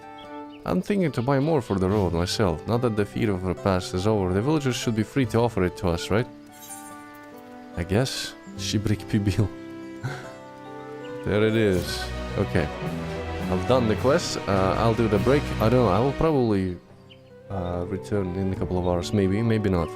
I'm thinking to buy more for the road myself. Now that the feat of the past is over, the villagers should be free to offer it to us, right? I guess. Shipbrook pupil. There it is. Okay. I've done the quest. I'll do the break. I don't know. I will probably return in a couple of hours. Maybe, maybe not.